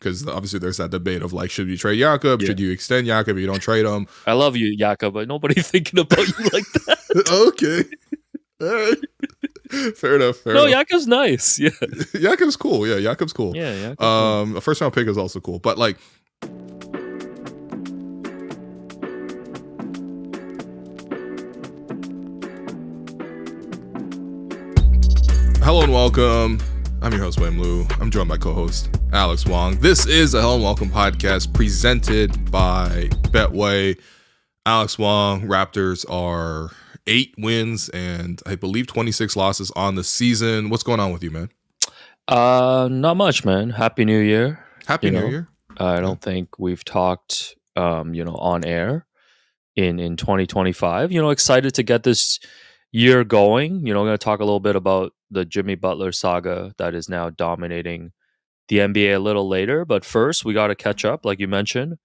because obviously there's that debate of like, should you trade Jakob? Yeah. Should you extend Jakob if you don't trade him? I love you, Jakob, but nobody thinking about you like that. Okay. All right. Fair enough. No, Jakob's nice. Yeah. Jakob's cool. Yeah, Jakob's cool. Yeah, A first round pick is also cool. But like, hello and welcome. I'm your host, Wayne Liu. I'm joined by co-host Alex Wong. This is a Hello and Welcome podcast presented by Betway. Alex Wong, Raptors are 8 wins and I believe 26 losses on the season. What's going on with you, man? Not much, man. Happy New Year. Happy New Year. I don't think we've talked, on air in 2025. Excited to get this year going. I'm going to talk a little bit about the Jimmy Butler saga that is now dominating the NBA a little later. But first, we got to catch up, like you mentioned,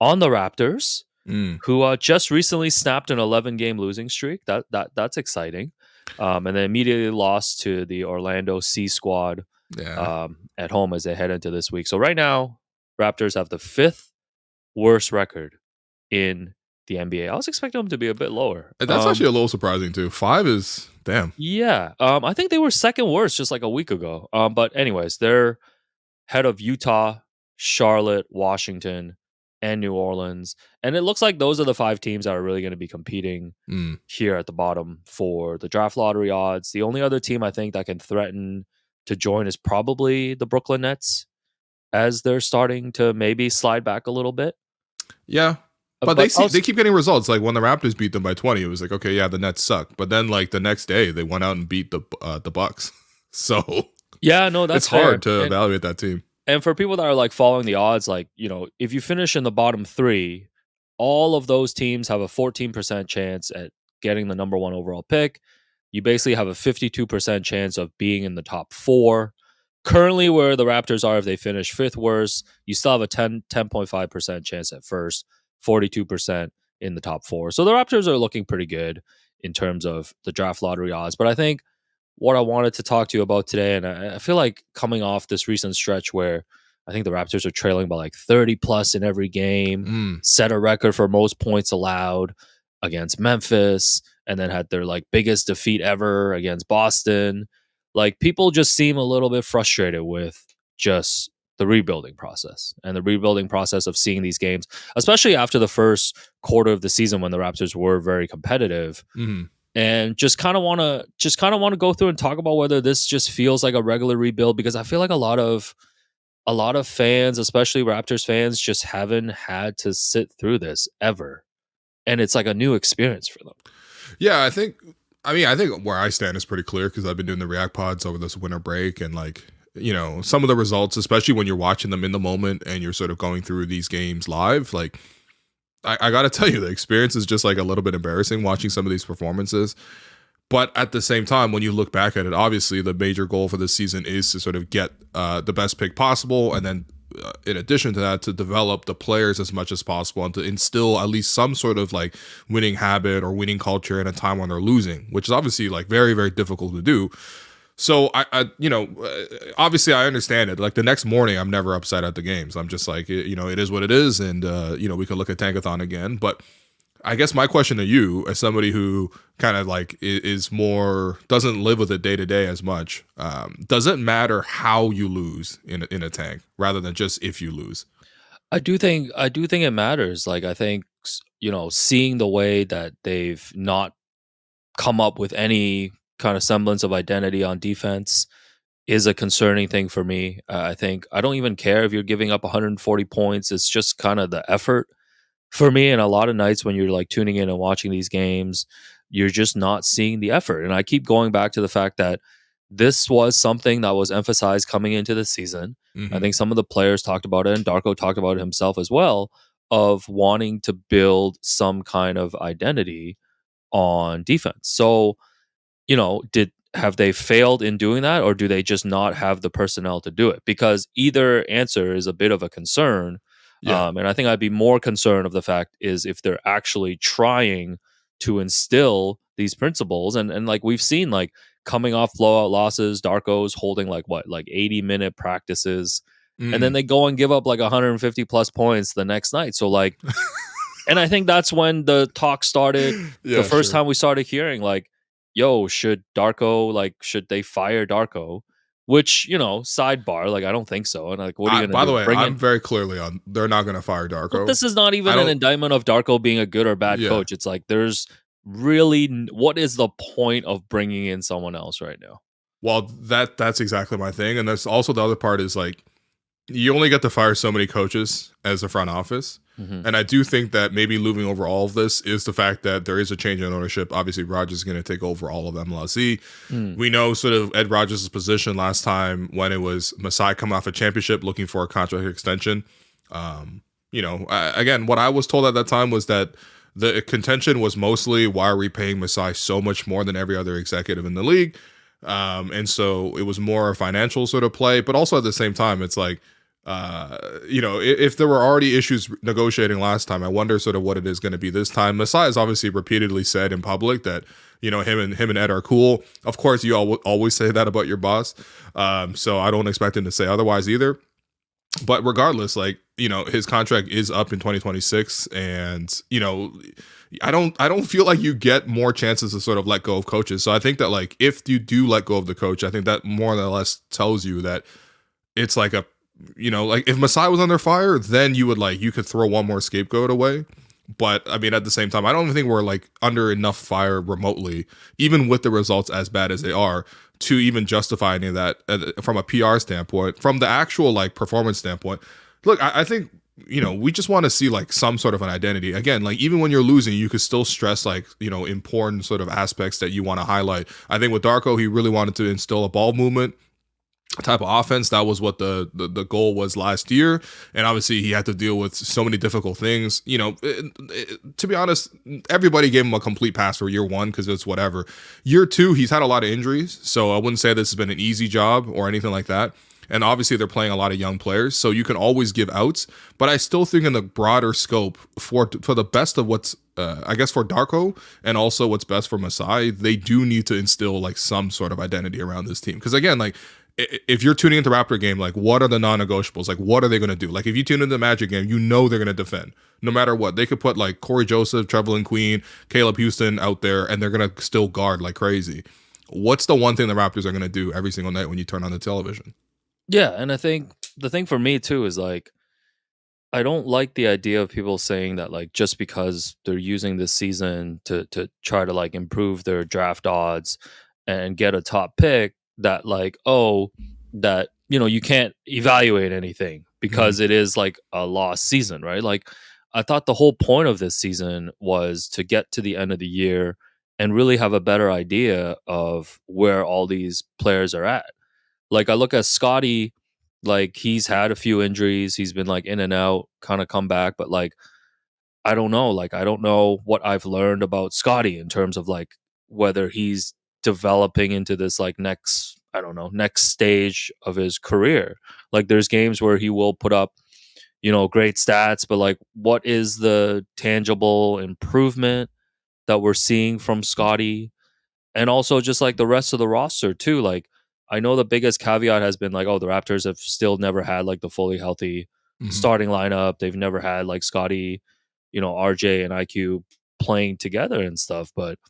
on the Raptors, who just recently snapped an 11-game losing streak. That's exciting. And then immediately lost to the Orlando C squad at home as they head into this week. So right now, Raptors have the 5th worst record in the NBA. I was expecting them to be a bit lower. That's actually a little surprising too. 5 is damn. Yeah. I think they were second worst just like a week ago. But anyways, they're head of Utah, Charlotte, Washington, and New Orleans. And it looks like those are the 5 teams that are really going to be competing here at the bottom for the draft lottery odds. The only other team I think that can threaten to join is probably the Brooklyn Nets, as they're starting to maybe slide back a little bit. Yeah. But they keep getting results. Like when the Raptors beat them by 20, it was like, okay, yeah, the Nets suck. But then like the next day, they went out and beat the Bucks. So yeah, no, that's hard to evaluate that team. And for people that are like following the odds, like, if you finish in the bottom 3, all of those teams have a 14% chance at getting the number 1 overall pick. You basically have a 52% chance of being in the top 4. Currently, where the Raptors are, if they finish 5th worst, you still have a 10.5% chance at first, 42% in the top 4. So the Raptors are looking pretty good in terms of the draft lottery odds. But I think what I wanted to talk to you about today, and I feel like coming off this recent stretch where I think the Raptors are trailing by like 30 plus in every game, set a record for most points allowed against Memphis, and then had their like biggest defeat ever against Boston. Like people just seem a little bit frustrated with just the rebuilding process and the rebuilding process of seeing these games, especially after the first quarter of the season when the Raptors were very competitive. And just kind of want to go through and talk about whether this just feels like a regular rebuild, because I feel like a lot of fans, especially Raptors fans, just haven't had to sit through this ever, and it's like a new experience for them. Yeah, I think where I stand is pretty clear because I've been doing the React pods over this winter break, and like, some of the results, especially when you're watching them in the moment and you're sort of going through these games live, like I got to tell you, the experience is just like a little bit embarrassing watching some of these performances. But at the same time, when you look back at it, obviously the major goal for this season is to sort of get the best pick possible. And then in addition to that, to develop the players as much as possible and to instill at least some sort of like winning habit or winning culture in a time when they're losing, which is obviously like very, very difficult to do. So obviously I understand it. Like the next morning, I'm never upset at the games. I'm just like, it is what it is. And, we can look at Tankathon again. But I guess my question to you, as somebody who kind of like is more, doesn't live with it day to day as much, does it matter how you lose in a tank rather than just if you lose? I do think it matters. Like, I think, seeing the way that they've not come up with any kind of semblance of identity on defense is a concerning thing for me. I think I don't even care if you're giving up 140 points. It's just kind of the effort for me. And a lot of nights when you're like tuning in and watching these games, you're just not seeing the effort. And I keep going back to the fact that this was something that was emphasized coming into the season. I think some of the players talked about it, and Darko talked about it himself as well, of wanting to build some kind of identity on defense. So, have they failed in doing that, or do they just not have the personnel to do it? Because either answer is a bit of a concern. Yeah. And I think I'd be more concerned of the fact is if they're actually trying to instill these principles. And like we've seen, like coming off blowout losses, Darko's holding like 80-minute practices and then they go and give up like 150 plus points the next night. So like, and I think that's when the talk started. The first time we started hearing like, yo, should they fire Darko? Which, sidebar, like I don't think so. And like, what are you By gonna the do? way, I'm very clearly on. They're not going to fire But Darko. this is not even an indictment of Darko being a good or bad coach. It's like there's really what is the point of bringing in someone else right now? Well, that's exactly my thing, and that's also the other part is like you only get to fire so many coaches as a front office. And I do think that maybe looming over all of this is the fact that there is a change in ownership. Obviously, Rodgers is going to take over all of MLSE. We know sort of Ed Rodgers' position last time when it was Masai coming off a championship looking for a contract extension. Again, what I was told at that time was that the contention was mostly, why are we paying Masai so much more than every other executive in the league? And so it was more a financial sort of play, but also at the same time, it's like, if there were already issues negotiating last time, I wonder sort of what it is going to be this time. Masai has obviously repeatedly said in public that, him and Ed are cool. Of course, you always say that about your boss. So I don't expect him to say otherwise either. But regardless, like, his contract is up in 2026, and, I don't feel like you get more chances to sort of let go of coaches. So I think that like if you do let go of the coach, I think that more or less tells you that it's like a, like if Masai was under fire, then you could throw one more scapegoat away. But I mean, at the same time, I don't even think we're like under enough fire remotely, even with the results as bad as they are, to even justify any of that from a PR standpoint, from the actual like performance standpoint. Look, I think, we just want to see like some sort of an identity. Again, like even when you're losing, you could still stress like, important sort of aspects that you want to highlight. I think with Darko, he really wanted to instill a ball movement type of offense. That was what the goal was last year, and obviously he had to deal with so many difficult things. To be honest, everybody gave him a complete pass for year one because it's whatever. Year two, he's had a lot of injuries, so I wouldn't say this has been an easy job or anything like that. And obviously they're playing a lot of young players, so you can always give outs. But I still think in the broader scope, for the best of what's I guess for Darko and also what's best for Masai, they do need to instill like some sort of identity around this team. Because again, like if you're tuning into the Raptor game, like what are the non-negotiables? Like what are they going to do? Like if you tune into the Magic game, they're going to defend no matter what. They could put like Corey Joseph, Trevelyan Queen, Caleb Houston out there, and they're going to still guard like crazy. What's the one thing the Raptors are going to do every single night when you turn on the television? Yeah, and I think the thing for me too is like I don't like the idea of people saying that like just because they're using this season to try to like improve their draft odds and get a top pick, that like that you can't evaluate anything because it is like a lost season, right? Like I thought the whole point of this season was to get to the end of the year and really have a better idea of where all these players are at. Like I look at Scotty, like he's had a few injuries, he's been like in and out, kind of come back, but like I don't know, like I don't know what I've learned about Scotty in terms of like whether he's developing into this like next stage of his career. Like there's games where he will put up great stats, but like what is the tangible improvement that we're seeing from Scotty? And also just like the rest of the roster too. Like I know the biggest caveat has been like, the Raptors have still never had like the fully healthy starting lineup. They've never had like Scotty, RJ and IQ playing together and stuff. But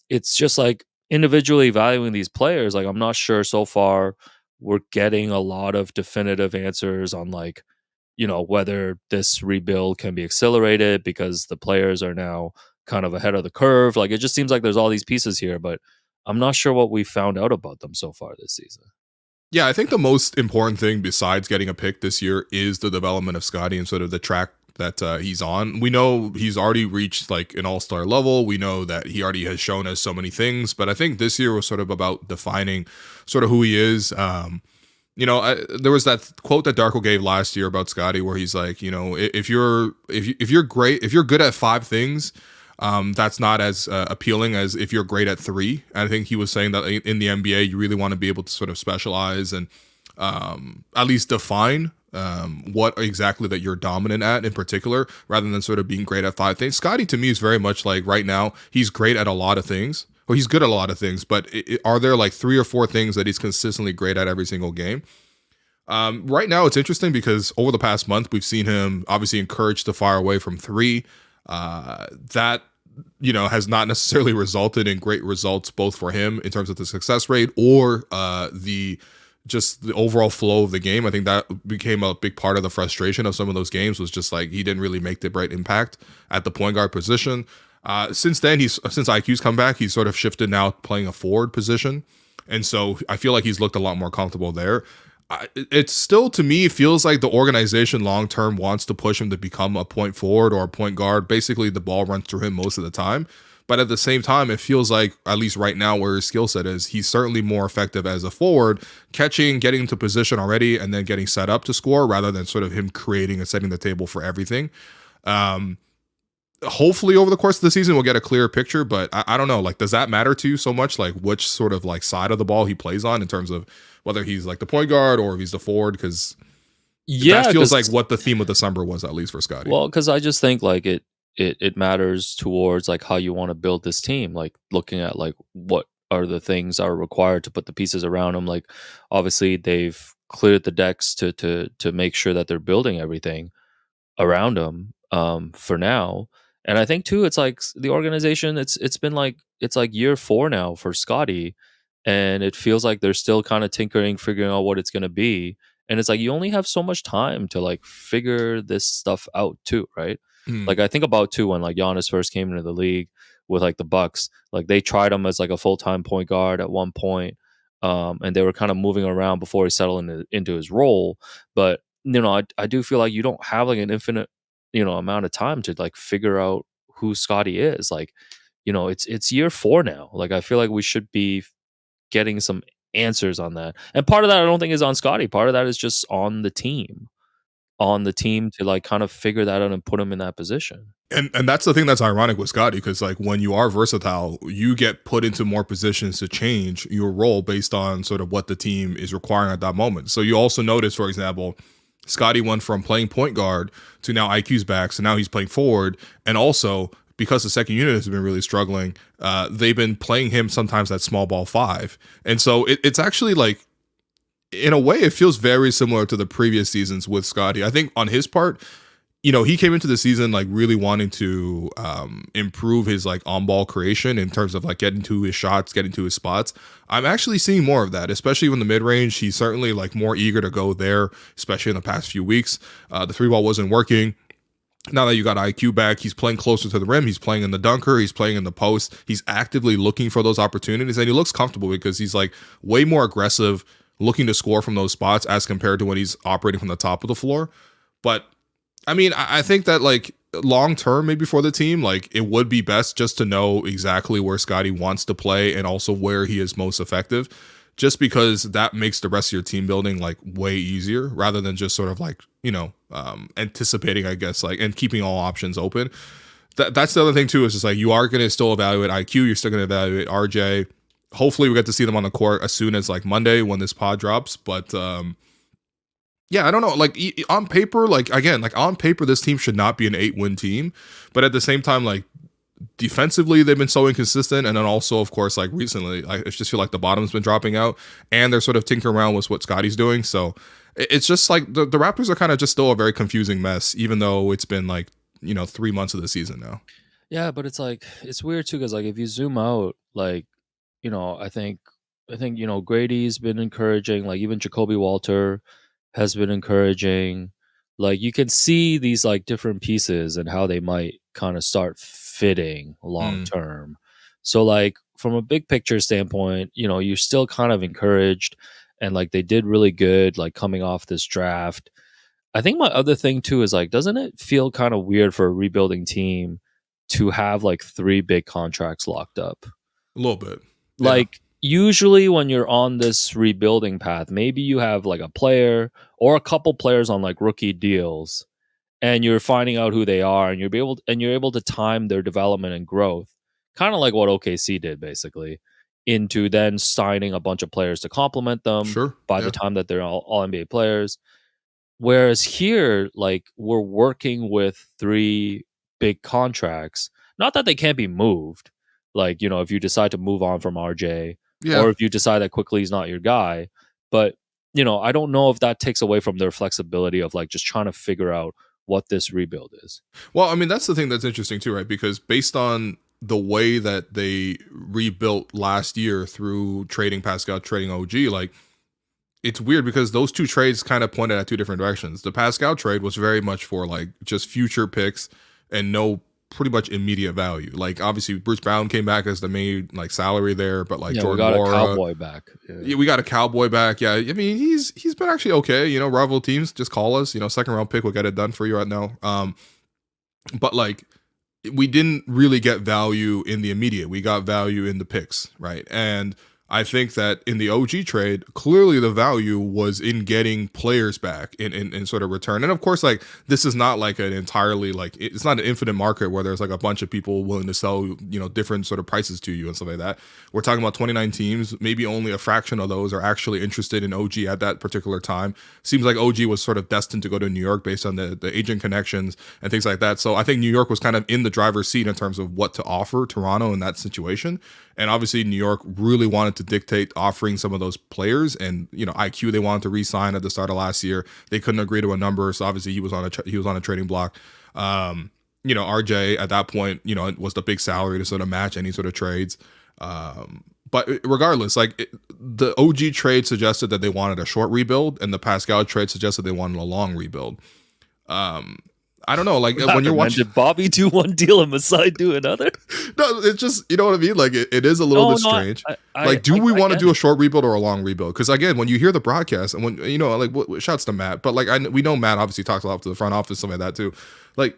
it's just like individually valuing these players. Like I'm not sure so far we're getting a lot of definitive answers on like, whether this rebuild can be accelerated because the players are now kind of ahead of the curve. Like it just seems like there's all these pieces here, but I'm not sure what we found out about them so far this season. Yeah, I think the most important thing besides getting a pick this year is the development of Scotty and sort of the track that he's on. We know he's already reached like an all-star level. We know that he already has shown us so many things, but I think this year was sort of about defining sort of who he is. There was that quote that Darko gave last year about Scotty where he's like, if you're good at 5 things, that's not as appealing as if you're great at 3. I think he was saying that in the NBA, you really want to be able to sort of specialize and at least define what exactly that you're dominant at in particular, rather than sort of being great at 5 things. Scotty to me is very much like right now, he's great at a lot of things. Or he's good at a lot of things, but are there like 3 or 4 things that he's consistently great at every single game? Right now, it's interesting because over the past month, we've seen him obviously encouraged to fire away from three. That has not necessarily resulted in great results both for him in terms of the success rate or the just the overall flow of the game. I think that became a big part of the frustration of some of those games was just like he didn't really make the right impact at the point guard position. Since then, since IQ's come back, he's sort of shifted now playing a forward position, and so I feel like he's looked a lot more comfortable there. It's still, to me, feels like the organization long term wants to push him to become a point forward or a point guard. Basically, the ball runs through him most of the time. But at the same time, it feels like, at least right now, where his skill set is, he's certainly more effective as a forward, catching, getting into position already, and then getting set up to score rather than sort of him creating and setting the table for everything. Hopefully over the course of the season we'll get a clearer picture, but I don't know, like, does that matter to you so much, like which sort of like side of the ball he plays on in terms of whether he's like the point guard or if he's the forward? Because Yeah, that feels like because what the theme of December was, at least for Scotty. well, because I just think like it matters towards like how you want to build this team. Like looking at like what are the things are required to put the pieces around them. Like obviously they've cleared the decks to make sure that they're building everything around him for now. And I think too it's like the organization it's been like it's like year 4 now for Scotty, and it feels like they're still kind of tinkering, figuring out what it's going to be. And it's like you only have so much time to like figure this stuff out too, right? Mm, Like I think about too when like Giannis first came into the league with like the Bucks, like they tried him as like a full-time point guard at one point, and they were kind of moving around before he settled into his role. But I do feel like you don't have like an infinite, amount of time to like figure out who Scotty is. Like, it's year 4 now. Like I feel like we should be getting some answers on that. And part of that I don't think is on Scotty. Part of that is just on the team to like kind of figure that out and put him in that position. and that's the thing that's ironic with Scotty, because like when you are versatile, you get put into more positions to change your role based on sort of what the team is requiring at that moment. So you also notice, for example, Scotty went from playing point guard to now IQ's back, so now he's playing forward, and also because the second unit has been really struggling, they've been playing him sometimes at small ball five, and so it's actually like, in a way, it feels very similar to the previous seasons with Scotty. I think on his part, he came into the season like really wanting to improve his like on ball creation in terms of like getting to his shots, getting to his spots. I'm actually seeing more of that, especially in the mid range. He's certainly like more eager to go there, especially in the past few weeks. The three ball wasn't working. Now that you got IQ back, he's playing closer to the rim. He's playing in the dunker. He's playing in the post. He's actively looking for those opportunities, and he looks comfortable because he's like way more aggressive, looking to score from those spots as compared to when he's operating from the top of the floor. But I mean, I think that like long term, maybe for the team, like it would be best just to know exactly where Scotty wants to play and also where he is most effective, just because that makes the rest of your team building like way easier rather than just sort of like, anticipating, I guess, like, and keeping all options open. That's the other thing too, is just like you are going to still evaluate IQ. You're still going to evaluate RJ. Hopefully we get to see them on the court as soon as like Monday when this pod drops. But yeah, I don't know. Like on paper, like again, like on paper, this team should not be an 8-win team. But at the same time, like defensively, they've been so inconsistent. And then also, of course, like recently, I just feel like the bottom's been dropping out and they're sort of tinkering around with what Scotty's doing. So it's just like the Raptors are kind of just still a very confusing mess, even though it's been like, 3 months of the season now. Yeah, but it's like it's weird too because like if you zoom out, like I think Grady's been encouraging. Like even Jacoby Walter has been encouraging. Like you can see these like different pieces and how they might kind of start fitting long Mm. term. So like from a big picture standpoint, you're still kind of encouraged, and like they did really good like coming off this draft. I think my other thing too is like, doesn't it feel kind of weird for a rebuilding team to have like 3 big contracts locked up? A little bit. Yeah. Like usually when you're on this rebuilding path, maybe you have like a player or a couple players on like rookie deals, and you're finding out who they are, and you're able to time their development and growth, kind of like what OKC did basically, into then signing a bunch of players to complement them Sure. by the Yeah. time that they're all NBA players. Whereas here, like we're working with 3 big contracts. Not that they can't be moved. Like, if you decide to move on from RJ, Yeah. or if you decide that quickly is not your guy, but I don't know if that takes away from their flexibility of like just trying to figure out what this rebuild is. Well, I mean, that's the thing that's interesting too, right? Because based on the way that they rebuilt last year through trading Pascal, trading OG, like it's weird because those two trades kind of pointed at two different directions. The Pascal trade was very much for like just future picks and no pretty much immediate value. Like obviously Bruce Brown came back as the main like salary there, but like We Jordan got Nwora, a Cowboy back. yeah, we got a Cowboy back. Yeah, I mean he's been actually okay. Rival teams just call us. Second round pick will get it done for you right now. But like we didn't really get value in the immediate. We got value in the picks, right? And I think that in the OG trade, clearly the value was in getting players back in sort of return. And of course, like this is not like an entirely like it's not an infinite market where there's like a bunch of people willing to sell, different sort of prices to you and stuff like that. We're talking about 29 teams, maybe only a fraction of those are actually interested in OG at that particular time. Seems like OG was sort of destined to go to New York based on the agent connections and things like that. So I think New York was kind of in the driver's seat in terms of what to offer Toronto in that situation. And obviously New York really wanted to dictate offering some of those players, and IQ they wanted to re-sign at the start of last year. They couldn't agree to a number, so obviously he was on a trading block. RJ at that point, was the big salary to sort of match any sort of trades. But regardless, like the OG trade suggested that they wanted a short rebuild, and the Pascal trade suggested they wanted a long rebuild. I don't know, like when you're watching, did Bobby do one deal and Masai do another? No, it's just what I mean. Like it is a little bit strange. Do we want to do a short rebuild or a long rebuild? Because again, when you hear the broadcast and when shouts to Matt, but like we know Matt obviously talks a lot to the front office, something like that too. Like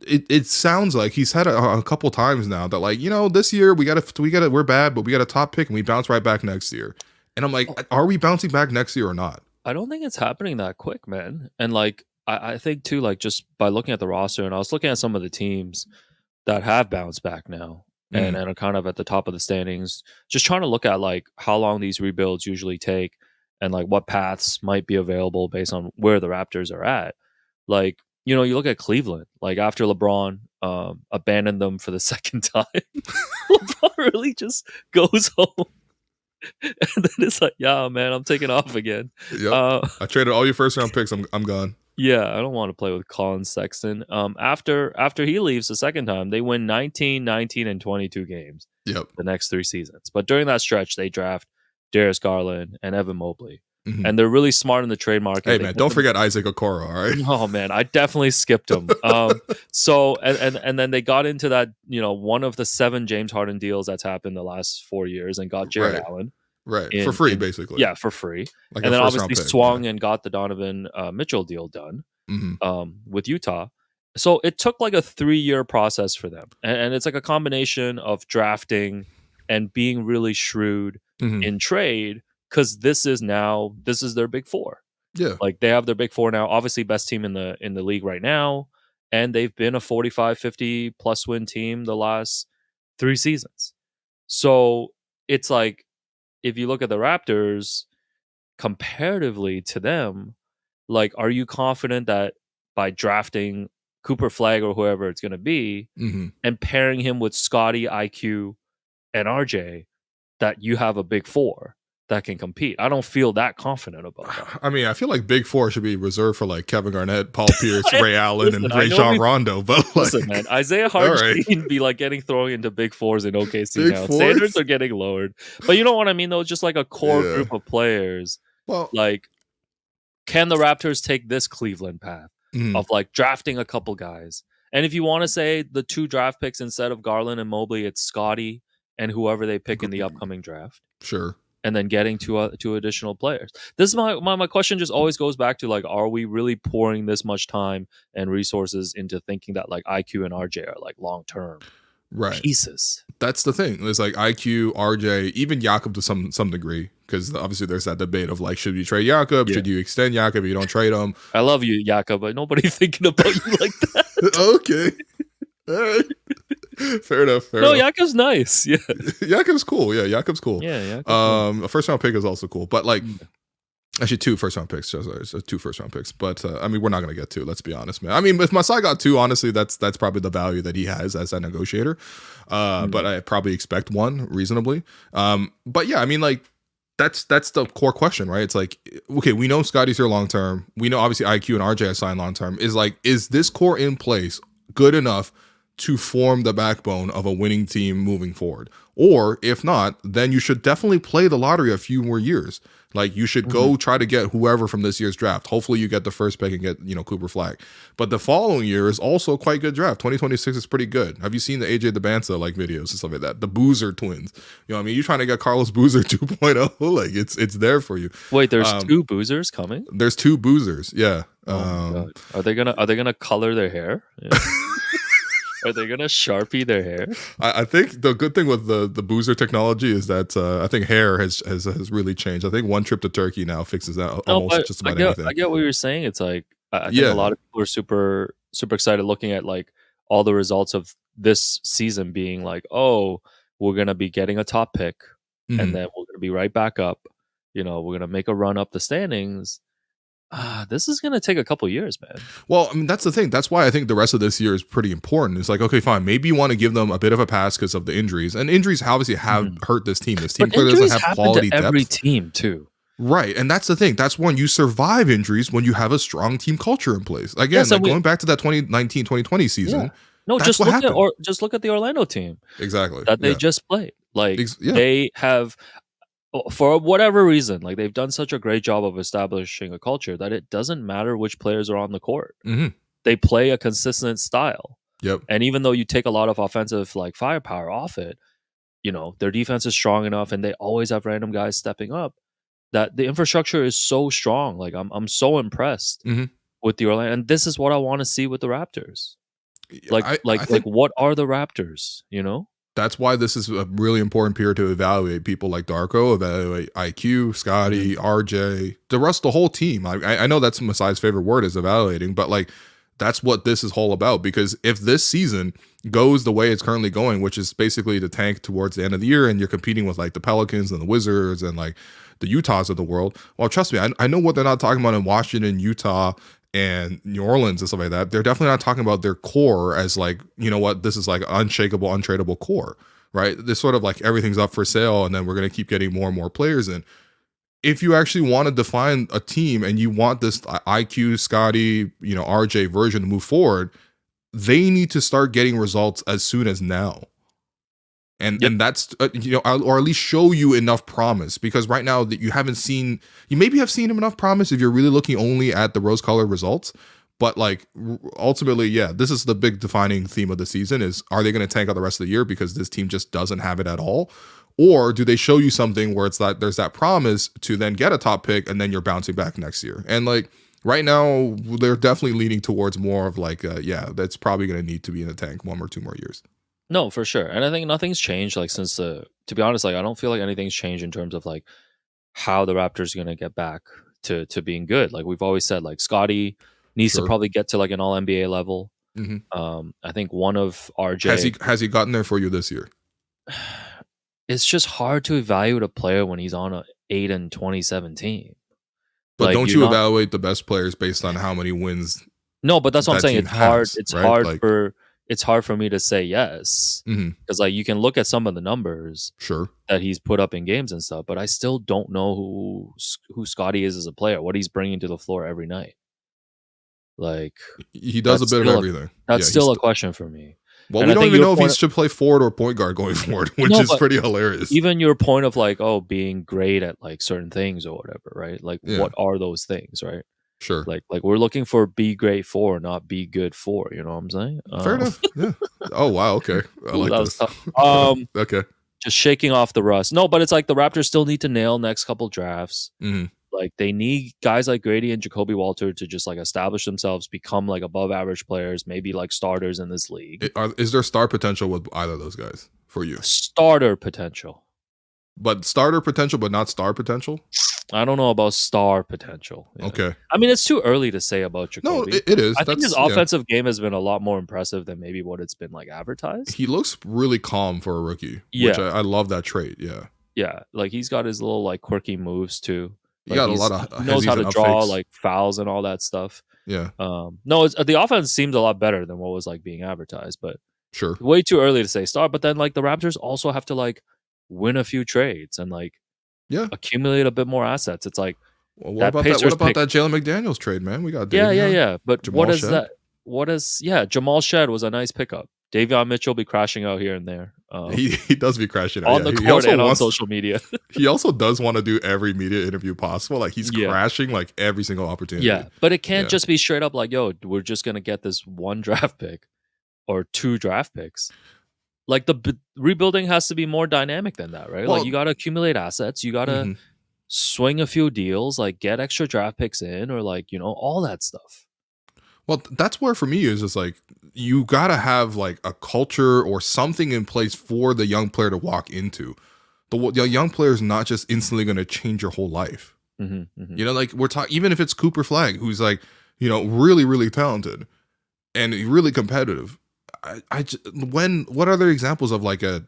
it sounds like he's had a couple times now that like this year we're bad, but we got a top pick and we bounce right back next year. And I'm like, are we bouncing back next year or not? I don't think it's happening that quick, man. And like I think too, like just by looking at the roster, and I was looking at some of the teams that have bounced back now and are kind of at the top of the standings, just trying to look at like how long these rebuilds usually take and like what paths might be available based on where the Raptors are at. Like, you look at Cleveland, like after LeBron abandoned them for the second time, LeBron really just goes home. And then it's like, yeah, man, I'm taking off again. Yep. I traded all your first round picks. I'm gone. Yeah, I don't want to play with Colin Sexton. After he leaves the second time, they win 19, 19, and 22 games. Yep. The next 3 seasons. But during that stretch, they draft Darius Garland and Evan Mobley. Mm-hmm. And they're really smart in the trade market. Hey, man, don't forget Isaac Okoro, all right? Oh, man, I definitely skipped him. So, and then they got into that, one of the 7 James Harden deals that's happened the last 4 years and got Jared Allen. Right, for free, basically. Yeah, for free. Like and then obviously swung and got the Donovan Mitchell deal done with Utah. So it took like a 3-year process for them. And it's like a combination of drafting and being really shrewd in trade, because this is their big 4. Yeah. Like they have their big 4 now, obviously best team in the league right now. And they've been a 45, 50 plus win team the last 3 seasons. So it's like, if you look at the Raptors comparatively to them, like, are you confident that by drafting Cooper Flag or whoever it's going to be and pairing him with Scotty, IQ, and RJ, that you have a big 4 that can compete? I don't feel that confident about that. I mean, I feel like big 4 should be reserved for like Kevin Garnett, Paul Pierce, Ray Allen, and Rajon Rondo. But like, listen, man, Isaiah Hartenstein be like getting thrown into big 4s in OKC now. Standards are getting lowered, but you know what I mean though. It's just like a core group of players. Well, like, can the Raptors take this Cleveland path of like drafting a couple guys? And if you want to say the 2 draft picks instead of Garland and Mobley, it's Scotty and whoever they pick in the upcoming draft. Sure. And then getting 2 additional players. This is my question. Just always goes back to like, are we really pouring this much time and resources into thinking that like IQ and RJ are like long term pieces? That's the thing. There's like IQ, RJ, even Jakob to some degree, because obviously there's that debate of like, should you trade Jakob? Should you extend Jakob if you don't trade him? I love you, Jakob, but nobody thinking about you like that. Okay. All right. Fair enough. No, Jakob's nice. Yeah. Jakob's cool. Yeah, Jakob's cool. Yeah, a first round pick is also cool. But like actually 2 first round picks. So 2 first round picks. But I mean, we're not gonna get 2, let's be honest, man. I mean, if Masai got 2, honestly, that's probably the value that he has as a negotiator. But I probably expect 1 reasonably. But yeah, I mean, like that's the core question, right? It's like, okay, we know Scotty's here long term. We know obviously IQ and RJ are signed long term. Is like, is this core in place good enough to form the backbone of a winning team moving forward? Or if not, then you should definitely play the lottery a few more years. Like you should go try to get whoever from this year's draft. Hopefully you get the first pick and get, Cooper Flag. But the following year is also quite good draft. 2026 is pretty good. Have you seen the AJ DeBanza like videos and stuff like that? The Boozer twins. You know what I mean? You're trying to get Carlos Boozer 2.0. Like it's there for you. Wait, there's two Boozers coming? There's two Boozers. Yeah. Oh my God. Are they gonna color their hair? Yeah. Are they gonna Sharpie their hair? I think the good thing with the Boozer technology is that I think hair has really changed. I think one trip to Turkey now fixes that almost just about anything. I get what you're saying. It's like I think a lot of people are super excited looking at like all the results of this season being like, oh, we're gonna be getting a top pick, and then we're gonna be right back up. We're gonna make a run up the standings. This is gonna take a couple years, man. Well, I mean, that's the thing. That's why I think the rest of this year is pretty important. It's like, okay, fine. Maybe you want to give them a bit of a pass because of the injuries, and injuries obviously have hurt this team. This team clearly doesn't have quality depth. Every team too, right? And that's the thing. That's when you survive injuries when you have a strong team culture in place. Again, going back to that 2019-2020 season. Yeah. No, just look at the Orlando team. Exactly. That they just played. Like they have. For whatever reason, like they've done such a great job of establishing a culture that it doesn't matter which players are on the court. They play a consistent style. Yep. And even though you take a lot of offensive like firepower off it, their defense is strong enough, and they always have random guys stepping up. That the infrastructure is so strong. Like I'm so impressed with the Orlando, and this is what I want to see with the Raptors. Like what are the Raptors? That's why this is a really important period to evaluate people like Darko, evaluate IQ, Scotty, RJ, the whole team. I know that's Masai's favorite word is evaluating, but like that's what this is all about. Because if this season goes the way it's currently going, which is basically the tank towards the end of the year, and you're competing with like the Pelicans and the Wizards and like the Utahs of the world, well, trust me, I know what they're not talking about in Washington, Utah, and New Orleans and stuff like that. They're definitely not talking about their core as like, this is like unshakable, untradeable core, right? This sort of like everything's up for sale, and then we're going to keep getting more and more players in. If you actually want to define a team and you want this IQ, Scotty, RJ version to move forward, they need to start getting results as soon as now. And that's or at least show you enough promise, because right now that you maybe have seen enough promise if you're really looking only at the rose-colored results. But like ultimately, this is the big defining theme of the season: is are they going to tank out the rest of the year because this team just doesn't have it at all, or do they show you something where it's like there's that promise to then get a top pick and then you're bouncing back next year? And like right now, they're definitely leaning towards more of like that's probably going to need to be in the tank 1 or 2 more years. No, for sure. And I think nothing's changed like since to be honest, like I don't feel like anything's changed in terms of like how the Raptors are going to get back to being good. Like we've always said, like Scotty needs to probably get to like an all NBA level. I think one of RJ has he gotten there for you this year? It's just hard to evaluate a player when he's on a 8 in 2017. But like, don't you evaluate the best players based on how many wins? No, but that's what I'm saying. It's hard. It's right? hard it's hard for me to say yes, because like you can look at some of the numbers that he's put up in games and stuff, but I still don't know who Scotty is as a player, what he's bringing to the floor every night. Like he does a bit of everything. That's still a question for me. Well, we don't even know if he should play forward or point guard going forward, which is pretty hilarious. Even your point of like, being great at like certain things or whatever, right? Like what are those things, right? Sure. Like we're looking for be great for, not be good for. You know what I'm saying? Fair enough. Yeah. Oh wow. Okay. I like this. Okay. Just shaking off the rust. No, but it's like the Raptors still need to nail next couple drafts. Like they need guys like Grady and Jacoby Walter to just like establish themselves, become like above average players, maybe like starters in this league. Is there star potential with either of those guys for you? Starter potential. But starter potential, but not star potential? I don't know about star potential. Yeah. Okay. I mean, it's too early to say about Jacoby. No, it is. I think his offensive game has been a lot more impressive than maybe what it's been like advertised. He looks really calm for a rookie. Yeah. Which I love that trait. Yeah. Yeah. Like he's got his little like quirky moves too. Like, he got a lot of he knows how to draw like fouls and all that stuff. Yeah. No, the offense seems a lot better than what was like being advertised, but sure. Way too early to say star. But then like the Raptors also have to like win a few trades and like Yeah. accumulate a bit more assets. It's like Well, what that about that? What Pacers about pick. that Jalen McDaniels trade, man? We got Yeah, Davion, yeah. But Jamal Shed. Jamal Shed was a nice pickup. Davion Mitchell be crashing out here and there. He does be crashing out. On the court and on social media. He also does want to do every media interview possible. Like he's Yeah. crashing like every single opportunity. Yeah, but it can't just be straight up like, yo, we're just gonna get this 1 draft pick or 2 draft picks. Like the rebuilding has to be more dynamic than that, right? Well, like you got to accumulate assets, you got to swing a few deals, like get extra draft picks in, or like all that stuff. Well, that's where for me is just like you gotta have like a culture or something in place for the young player to walk into. The young player is not just instantly going to change your whole life. Like we're talking, even if it's Cooper Flag, who's like, really, really talented and really competitive. What other examples of like a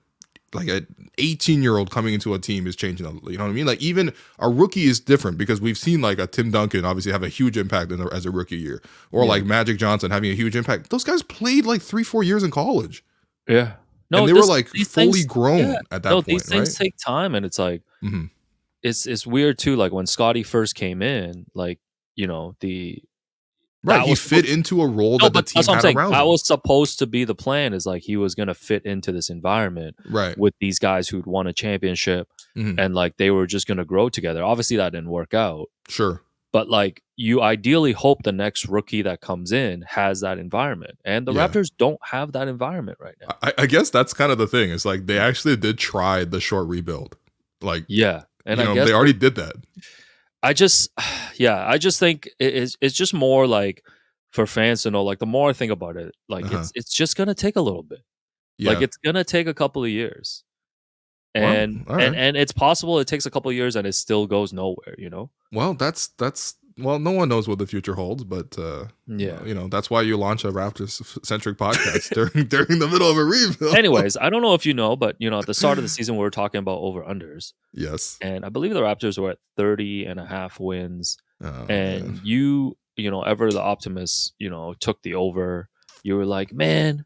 18-year-old coming into a team is changing? You know what I mean? Like even a rookie is different because we've seen like a Tim Duncan obviously have a huge impact as a rookie year, or like Magic Johnson having a huge impact. Those guys played like 3-4 years in college. Yeah. No, and they were like fully grown at that point. These things take time, and it's like it's weird too. Like when Scotty first came in, like he fit into a role that the team had around him. That was supposed to be the plan. Is like he was going to fit into this environment, right, with these guys who'd won a championship, and like they were just going to grow together. Obviously, that didn't work out. Sure, but like you ideally hope the next rookie that comes in has that environment, and the Raptors don't have that environment right now. I guess that's kind of the thing. It's like they actually did try the short rebuild, like and I guess they already did that. I just think it's just more like for fans to know. Like the more I think about it, like it's just gonna take a little bit. Like it's gonna take a couple of years, and it's possible it takes a couple of years and it still goes nowhere. Well, that's no one knows what the future holds, but that's why you launch a Raptors centric podcast during the middle of a rebuild. Anyways, I don't know if you know, but at the start of the season we were talking about over unders. Yes, and I believe the Raptors were at 30.5 wins, and you ever the optimist, took the over. You were like, man,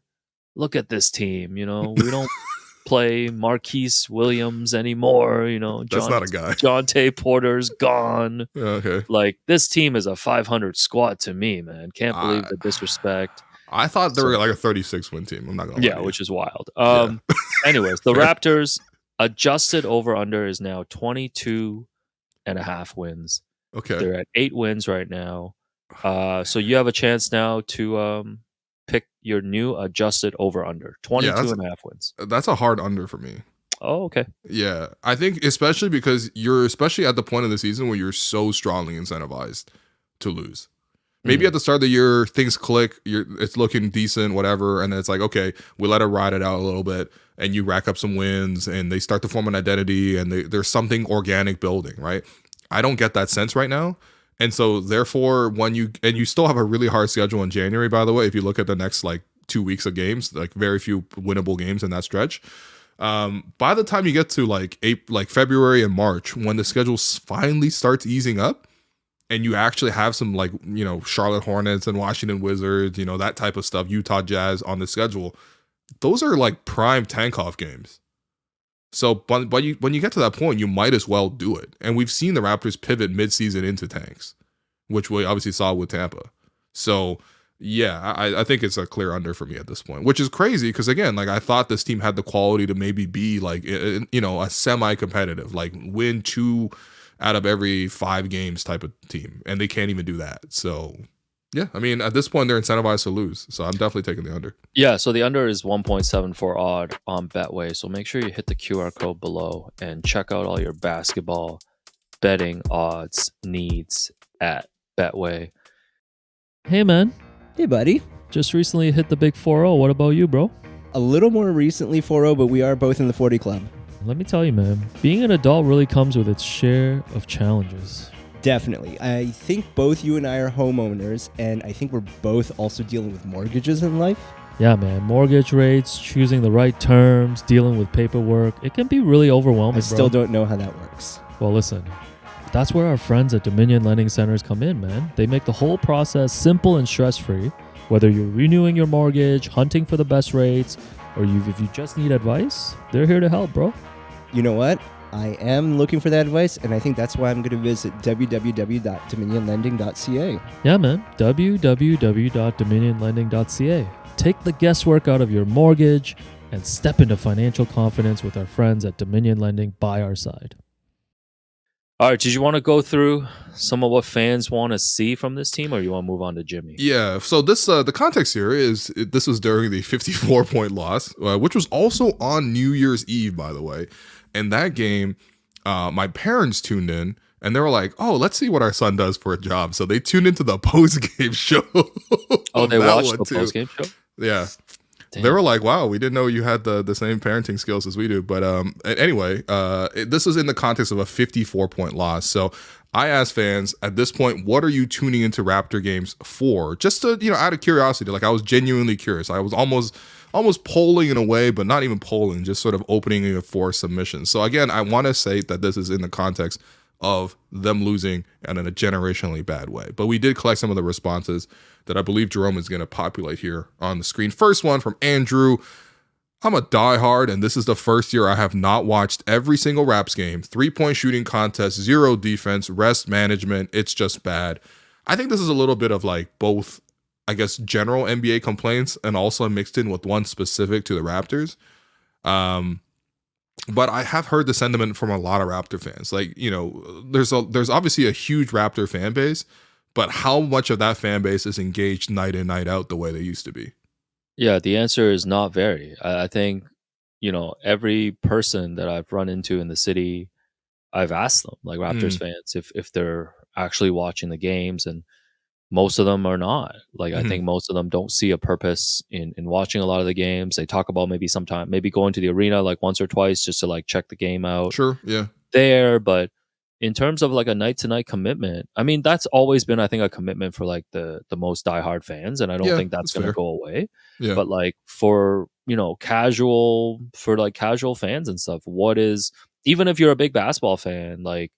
look at this team. We don't play Marquise Williams anymore. That's not a guy. Jonte Porter's gone. Okay. Like this team is a 500 squad to me, man. Can't believe the disrespect. I thought they were like a 36 win team. I'm not gonna lie. Yeah, which is wild. Anyways, the Raptors adjusted over under is now 22.5 wins. Okay. They're at 8 wins right now. So you have a chance now to pick your new adjusted over under 22.5 wins. That's a hard under for me. Oh, okay. Yeah, I think especially because you're especially at the point of the season where you're so strongly incentivized to lose. Maybe at the start of the year things click, it's looking decent, whatever, and then it's like, okay, we let it ride it out a little bit, and you rack up some wins, and they start to form an identity, and there's something organic building, right? I don't get that sense right now. And so therefore you still have a really hard schedule in January, by the way, if you look at the next like 2 weeks of games, like very few winnable games in that stretch. By the time you get to like February and March, when the schedule finally starts easing up and you actually have some like, Charlotte Hornets and Washington Wizards, that type of stuff, Utah Jazz on the schedule, those are like prime tank-off games. So, but when you get to that point, you might as well do it. And we've seen the Raptors pivot midseason into tanks, which we obviously saw with Tampa. So, yeah, I think it's a clear under for me at this point, which is crazy because, again, like I thought this team had the quality to maybe be like, a semi-competitive, like win 2 out of every 5 games type of team. And they can't even do that. So, yeah, I mean, at this point, they're incentivized to lose. So I'm definitely taking the under. Yeah, so the under is 1.74 odd on Betway. So make sure you hit the QR code below and check out all your basketball betting odds needs at Betway. Hey, man. Hey, buddy. Just recently hit the big 4-0. What about you, bro? A little more recently 4-0, but we are both in the 40 club. Let me tell you, man, being an adult really comes with its share of challenges. Definitely. I think both you and I are homeowners, and I think we're both also dealing with mortgages in life. Yeah, man. Mortgage rates, choosing the right terms, dealing with paperwork. It can be really overwhelming, I still don't know how that works. Well, listen, that's where our friends at Dominion Lending Centers come in, man. They make the whole process simple and stress-free. Whether you're renewing your mortgage, hunting for the best rates, or if you just need advice, they're here to help, bro. You know what? I am looking for that advice, and I think that's why I'm going to visit www.dominionlending.ca. Yeah, man. www.dominionlending.ca. Take the guesswork out of your mortgage and step into financial confidence with our friends at Dominion Lending by our side. All right, did you want to go through some of what fans want to see from this team, or you want to move on to Jimmy? Yeah, so this the context here is this was during the 54-point loss, which was also on New Year's Eve, by the way. And that game, my parents tuned in, and they were like, "Oh, let's see what our son does for a job." So they tuned into the post-game show. Oh, they watched the post-game show? Yeah. Damn. They were like, "Wow, we didn't know you had the same parenting skills as we do." But anyway, this was in the context of a 54-point loss. So I asked fans at this point, what are you tuning into Raptor games for? Just to, out of curiosity. Like, I was genuinely curious. I was almost polling in a way, but not even polling, just sort of opening it for submissions. So again, I want to say that this is in the context of them losing and in a generationally bad way. But we did collect some of the responses that I believe Jerome is going to populate here on the screen. First one from Andrew. I'm a diehard, and this is the first year I have not watched every single Raps game. 3-point shooting contest, 0 defense, rest management. It's just bad. I think this is a little bit of like both, I guess, general NBA complaints and also mixed in with one specific to the Raptors. But I have heard the sentiment from a lot of Raptor fans. Like, there's obviously a huge Raptor fan base, but how much of that fan base is engaged night in, night out the way they used to be? Yeah, the answer is not very. I think, every person that I've run into in the city, I've asked them, like Raptors fans, if they're actually watching the games, and most of them are not. Like, I think most of them don't see a purpose in watching a lot of the games. They talk about maybe going to the arena like once or twice just to like check the game out. Sure, yeah. There, but in terms of like a night to night commitment, I mean, that's always been, I think, a commitment for like the most diehard fans, and I don't think that's going to go away. Yeah. But like for casual fans and stuff, even if you're a big basketball fan, like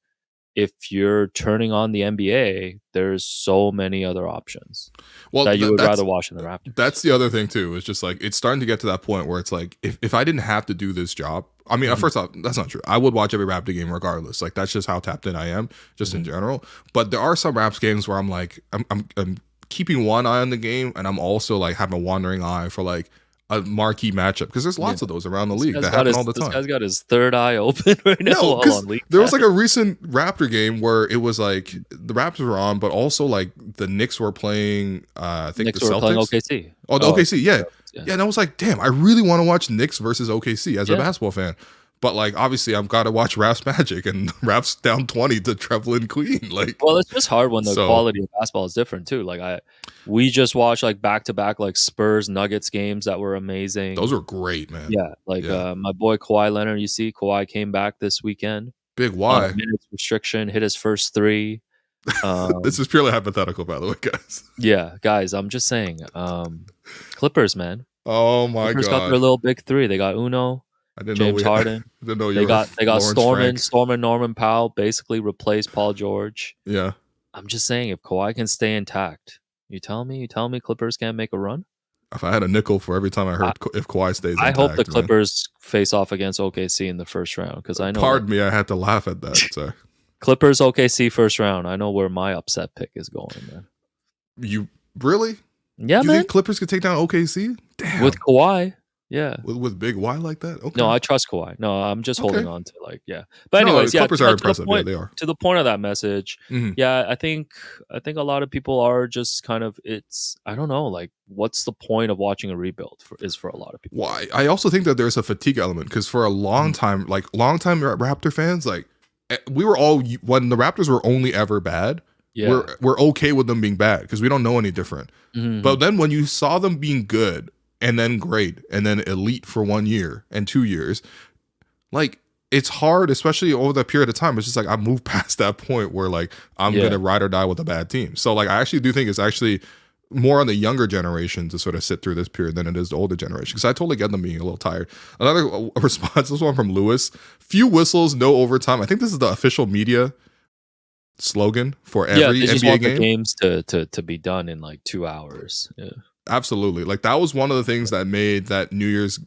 if you're turning on the NBA, there's so many other options that you would rather watch than the Raptors. That's the other thing too. It's just like it's starting to get to that point where it's like if I didn't have to do this job, I mean, first off, that's not true. I would watch every Raptor game regardless. Like that's just how tapped in I am, just in general. But there are some Raps games where I'm like, I'm keeping one eye on the game, and I'm also like having a wandering eye for like a marquee matchup, because there's lots of those around the league that happen all the time. This guy's got his third eye open right now. No, because there was like a recent Raptor game where it was like the Raptors were on, but also like the Knicks were playing. I think Knicks the Celtics were playing OKC. Oh, the OKC, yeah. And I was like, damn, I really want to watch Knicks versus OKC as a basketball fan. But like, obviously, I've got to watch Raps Magic, and Raps down 20 to Trevelyan Queen. Like, well, it's just hard when the quality of basketball is different too. Like we just watched like back-to-back like Spurs Nuggets games that were amazing. Those were great, man. Yeah, like my boy Kawhi Leonard. You see, Kawhi came back this weekend. Big Y. Minutes restriction, hit his first 3. This is purely hypothetical, by the way, guys. Yeah, guys, I'm just saying. Clippers, man. Oh my Clippers god. got their little big 3. They got Uno. I didn't James know Harden. I didn't know they got Stormin, Norman Powell basically replaced Paul George. Yeah. I'm just saying, if Kawhi can stay intact, you tell me Clippers can't make a run? If I had a nickel for every time I heard if Kawhi stays intact, I hope the Clippers face off against OKC in the first round, because I know. Pardon me, I had to laugh at that. Sorry. Clippers OKC first round. I know where my upset pick is going, man. You really? Yeah, you man. think Clippers could take down OKC? Damn. With Kawhi. Yeah. With big Y like that? Okay. No, I trust Kawhi. No, I'm just holding on to But anyways, Clippers are impressive. Point, they are. To the point of that message, I think a lot of people are just kind of, I don't know, like what's the point of watching a rebuild for a lot of people. Why? I also think that there's a fatigue element, because for a long time, Raptor fans, like we were all, when the Raptors were only ever bad, we're okay with them being bad because we don't know any different. But then when you saw them being good, and then great, and then elite for 1 year and 2 years, like it's hard, especially over that period of time. It's just like I moved past that point where like I'm gonna ride or die with a bad team. So like I actually do think it's actually more on the younger generation to sort of sit through this period than it is the older generation, because I totally get them being a little tired. Another response, this one from Lewis: few whistles, no overtime. I think this is the official media slogan for every they just NBA want game. The games to be done in like 2 hours. Yeah. Absolutely. Like that was one of the things that made that New Year's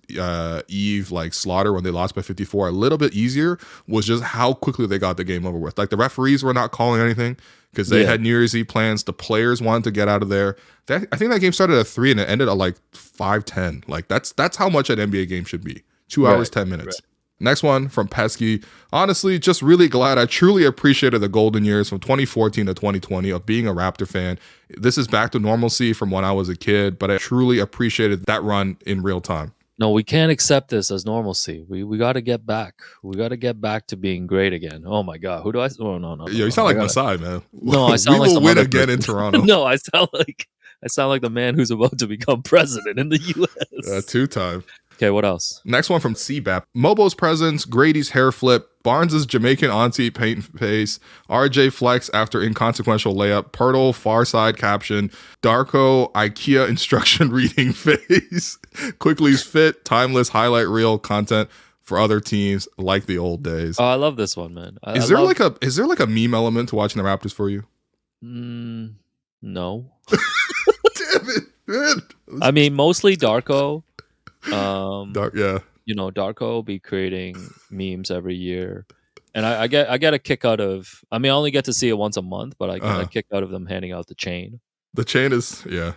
Eve like slaughter when they lost by 54 a little bit easier, was just how quickly they got the game over with. Like the referees were not calling anything because they had New Year's Eve plans. The players wanted to get out of there. I think that game started at 3 and it ended at like 5:10. Like that's how much an NBA game should be. 2 hours, 10 minutes. Right. Next one from Pesky. Honestly, just really glad. I truly appreciated the golden years from 2014 to 2020 of being a Raptor fan. This is back to normalcy from when I was a kid, but I truly appreciated that run in real time. No, we can't accept this as normalcy. We got to get back. We got to get back to being great again. Oh my God, who do I? Oh no. Yo, you sound like Masai, man. No, I sound we like will win again in Toronto. No, I sound like the man who's about to become president in the U.S. 2-time. Okay, what else? Next one from CBAP. Mobo's presence, Grady's hair flip, Barnes' Jamaican auntie paint face, RJ flex after inconsequential layup, Pirtle far side caption, Darko IKEA instruction reading face, Quickly's fit, timeless highlight reel content for other teams like the old days. Oh, I love this one, man. Is there like a meme element to watching the Raptors for you? No. Damn it, man. I mean, mostly Darko. You know, Darko will be creating memes every year, and I get a kick out of. I mean, I only get to see it once a month, but I get a kick out of them handing out the chain. The chain is yeah.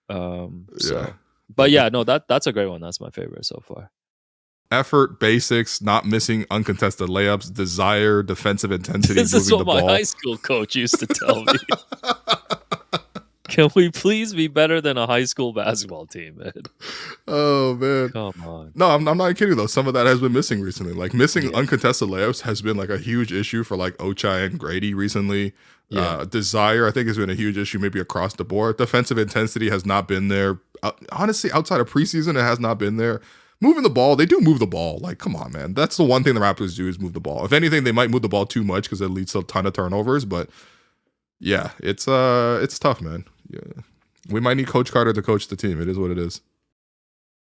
So, but yeah, no, that's a great one. That's my favorite so far. Effort, basics, not missing uncontested layups, desire, defensive intensity. This is what my high school coach used to tell me. Can we please be better than a high school basketball team, man? Oh, man. Come on. No, I'm not kidding, though. Some of that has been missing recently. Like, missing uncontested layups has been, like, a huge issue for, like, Ochai and Grady recently. Desire, I think, has been a huge issue maybe across the board. Defensive intensity has not been there. Honestly, outside of preseason, it has not been there. Moving the ball, they do move the ball. Like, come on, man. That's the one thing the Raptors do is move the ball. If anything, they might move the ball too much because it leads to a ton of turnovers, but... yeah, it's tough, man. Yeah, we might need Coach Carter to coach the team. It is what it is.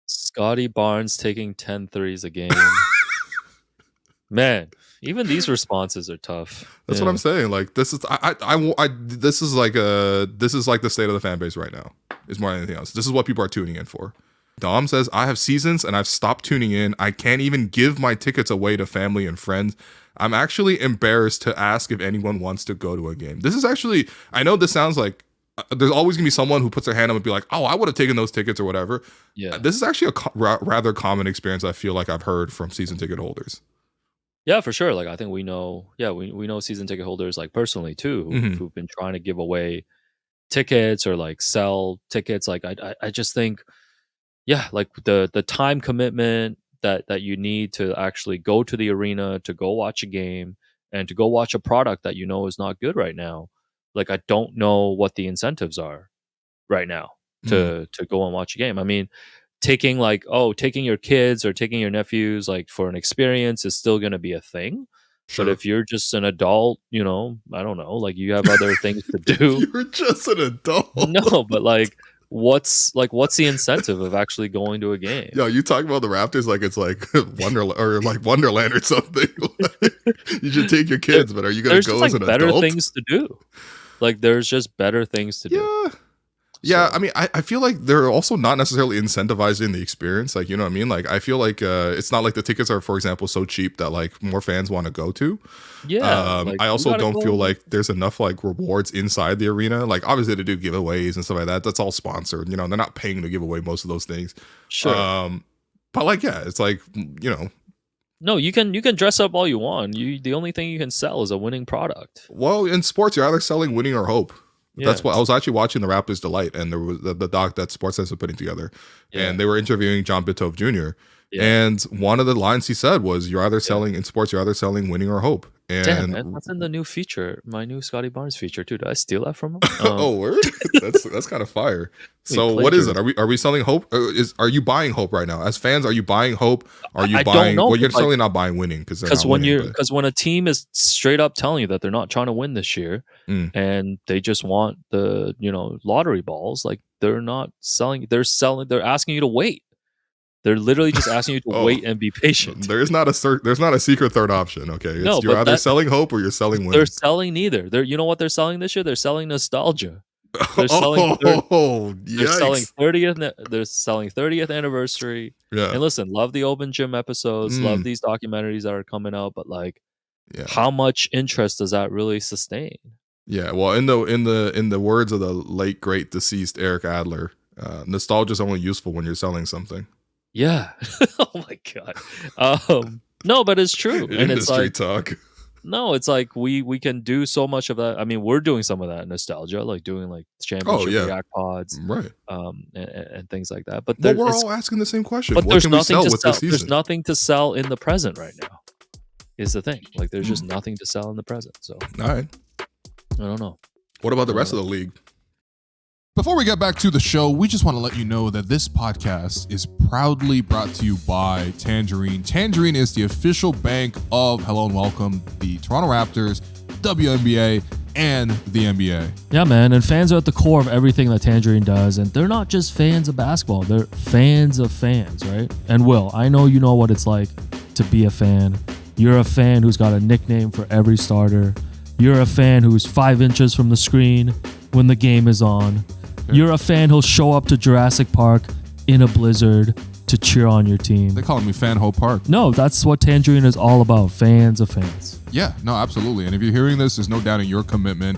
Scotty Barnes taking 10 threes a game. Man, even these responses are tough. That's what I'm saying. Like this is this is like the state of the fan base right now. Is more than anything else. This is what people are tuning in for. Dom says, I have seasons and I've stopped tuning in. I can't even give my tickets away to family and friends. I'm actually embarrassed to ask if anyone wants to go to a game. This is actually, I know this sounds like there's always going to be someone who puts their hand up and be like, oh, I would have taken those tickets or whatever. Yeah. This is actually a rather common experience I feel like I've heard from season ticket holders. Yeah, for sure. Like, I think we know season ticket holders like personally too, who've been trying to give away tickets or like sell tickets. Like, I just think, like the time commitment that you need to actually go to the arena, to go watch a game, and to go watch a product that you know is not good right now. Like, I don't know what the incentives are right now to go and watch a game. I mean, taking your kids or taking your nephews like for an experience is still going to be a thing. Sure. But if you're just an adult, you know, I don't know, like you have other things to do. You're just an adult. No, but like, what's the incentive of actually going to a game? Yo, you talk about the Raptors like it's like Wonderland or something. You should take your kids, but are you going to go as an better adult? Things to do. Like, there's just better things to do. Yeah, so. I mean, I feel like they're also not necessarily incentivizing the experience. Like, you know what I mean? Like, I feel like it's not like the tickets are, for example, so cheap that like more fans want to go to. Yeah. I also don't feel like there's enough like rewards inside the arena. Like, obviously they do giveaways and stuff like that. That's all sponsored. You know, they're not paying to give away most of those things. Sure. But like, yeah, it's like, you know. No, you can dress up all you want. The only thing you can sell is a winning product. Well, in sports, you're either selling winning or hope. Yeah. That's what I was actually watching the Raptors Delight, and there was the doc that Sportsnet was putting together, and they were interviewing John Bitov Jr. And one of the lines he said was, "You're either selling in sports, you're either selling winning or hope." And damn, man, that's in the new feature, my new Scotty Barnes feature too. Did I steal that from him? Oh, word! That's kind of fire. So what is it? Are we selling hope? Are you buying hope right now? As fans, are you buying hope? Are you buying? Well, you're certainly not buying winning because when a team is straight up telling you that they're not trying to win this year and they just want the lottery balls, like they're not selling. They're asking you to wait. They're literally just asking you to wait and be patient. There's not a secret third option. Okay, you're either selling hope or you're selling winning. They're selling neither. You know what they're selling this year? They're selling nostalgia. They're selling. Oh, They're selling yikes. 30th. They're selling 30th anniversary. Yeah. And listen, love the open gym episodes. Love Mm, these documentaries that are coming out. But like, yeah. how much interest does that really sustain? Yeah. Well, in the words of the late great deceased Eric Adler, nostalgia is only useful when you're selling something. Yeah. Oh my god. No, but it's true, and it's Industry like talk. no, it's like we can do so much of that. I mean, we're doing some of that nostalgia, like doing like Oh championship yeah. react pods, Right. and things like that. But Well, there, we're it's all asking the same question. but What there's can we nothing sell to with sell. this There's season? nothing to sell in the present right now. Is the thing. Like, there's just nothing to sell in the present. So All right. I don't know. What about the rest of the league? Before we get back to the show, we just want to let you know that this podcast is proudly brought to you by Tangerine. Tangerine is the official bank of Hello and Welcome, the Toronto Raptors, WNBA, and the NBA. Yeah, man, and fans are at the core of everything that Tangerine does, and they're not just fans of basketball, they're fans of fans, right? And Will, I know you know what it's like to be a fan. You're a fan who's got a nickname for every starter. You're a fan who's 5 inches from the screen when the game is on. You're a fan who'll show up to Jurassic Park in a blizzard to cheer on your team. They call me Fan Ho Park. No, that's what Tangerine is all about. Fans of fans. Yeah, no, absolutely. And if you're hearing this, there's no doubting your commitment.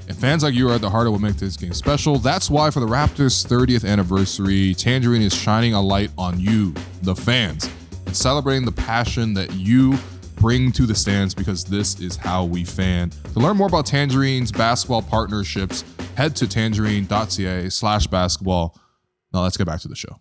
And fans like you are at the heart of what makes this game special. That's why for the Raptors' 30th anniversary, Tangerine is shining a light on you, the fans, and celebrating the passion that you bring to the stands, because this is how we fan. To learn more about Tangerine's basketball partnerships, head to tangerine.ca/basketball. Now let's get back to the show.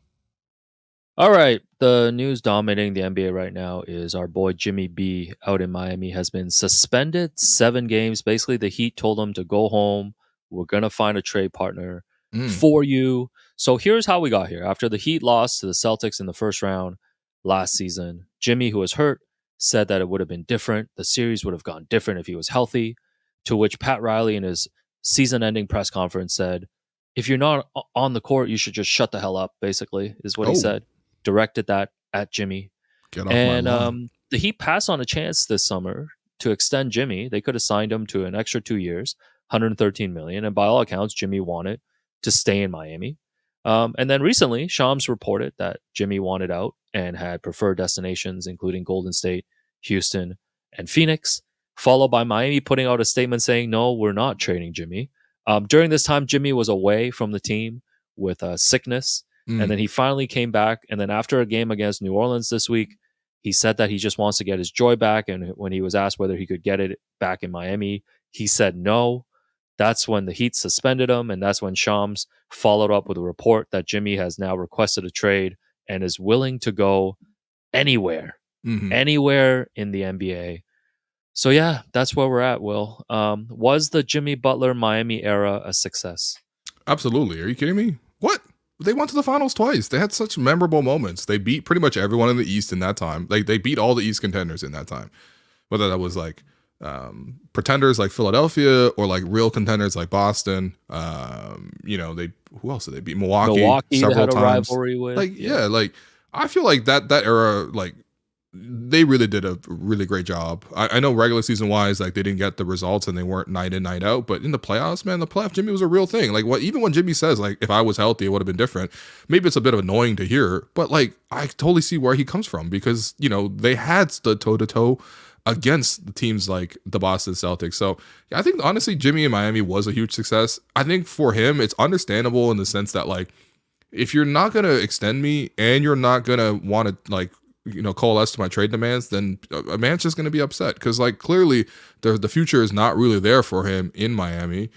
All right. The news dominating the NBA right now is our boy Jimmy B out in Miami has been suspended 7 games. Basically, the Heat told him to go home. We're going to find a trade partner for you. So here's how we got here. After the Heat lost to the Celtics in the first round last season, Jimmy, who was hurt, said that it would have been different. The series would have gone different if he was healthy, to which Pat Riley in his season-ending press conference said, if you're not on the court, you should just shut the hell up, basically, is what he said. Directed that at Jimmy. Get off my lawn. The Heat passed on a chance this summer to extend Jimmy. They could have signed him to an extra 2 years, $113 million. And by all accounts, Jimmy wanted to stay in Miami. And then recently, Shams reported that Jimmy wanted out and had preferred destinations, including Golden State, Houston, and Phoenix, followed by Miami putting out a statement saying, no, we're not trading Jimmy. During this time, Jimmy was away from the team with sickness. And then he finally came back. And then after a game against New Orleans this week, he said that he just wants to get his joy back. And when he was asked whether he could get it back in Miami, he said no. That's when the Heat suspended him. And that's when Shams followed up with a report that Jimmy has now requested a trade and is willing to go anywhere, anywhere in the NBA. So yeah, that's where we're at, Will. Was the Jimmy Butler Miami era a success? Absolutely. Are you kidding me? What? They went to the finals twice. They had such memorable moments. They beat pretty much everyone in the East in that time. Like, they beat all the East contenders in that time. Whether that was like pretenders like Philadelphia or like real contenders like Boston. Who else did they beat? Milwaukee several they had a times. Rivalry with. Like I feel like that era, like, they really did a really great job. I know regular season wise, like, they didn't get the results and they weren't night in, night out, but in the playoffs, man, the playoff Jimmy was a real thing. Like, even when Jimmy says, like, if I was healthy, it would have been different. Maybe it's a bit of annoying to hear, but like, I totally see where he comes from, because, they had stood toe to toe against the teams like the Boston Celtics. So I think honestly, Jimmy in Miami was a huge success. I think for him, it's understandable in the sense that, like, if you're not going to extend me and you're not going to want to, like, coalesce to my trade demands, then a man's just going to be upset, because, like, clearly the future is not really there for him in Miami.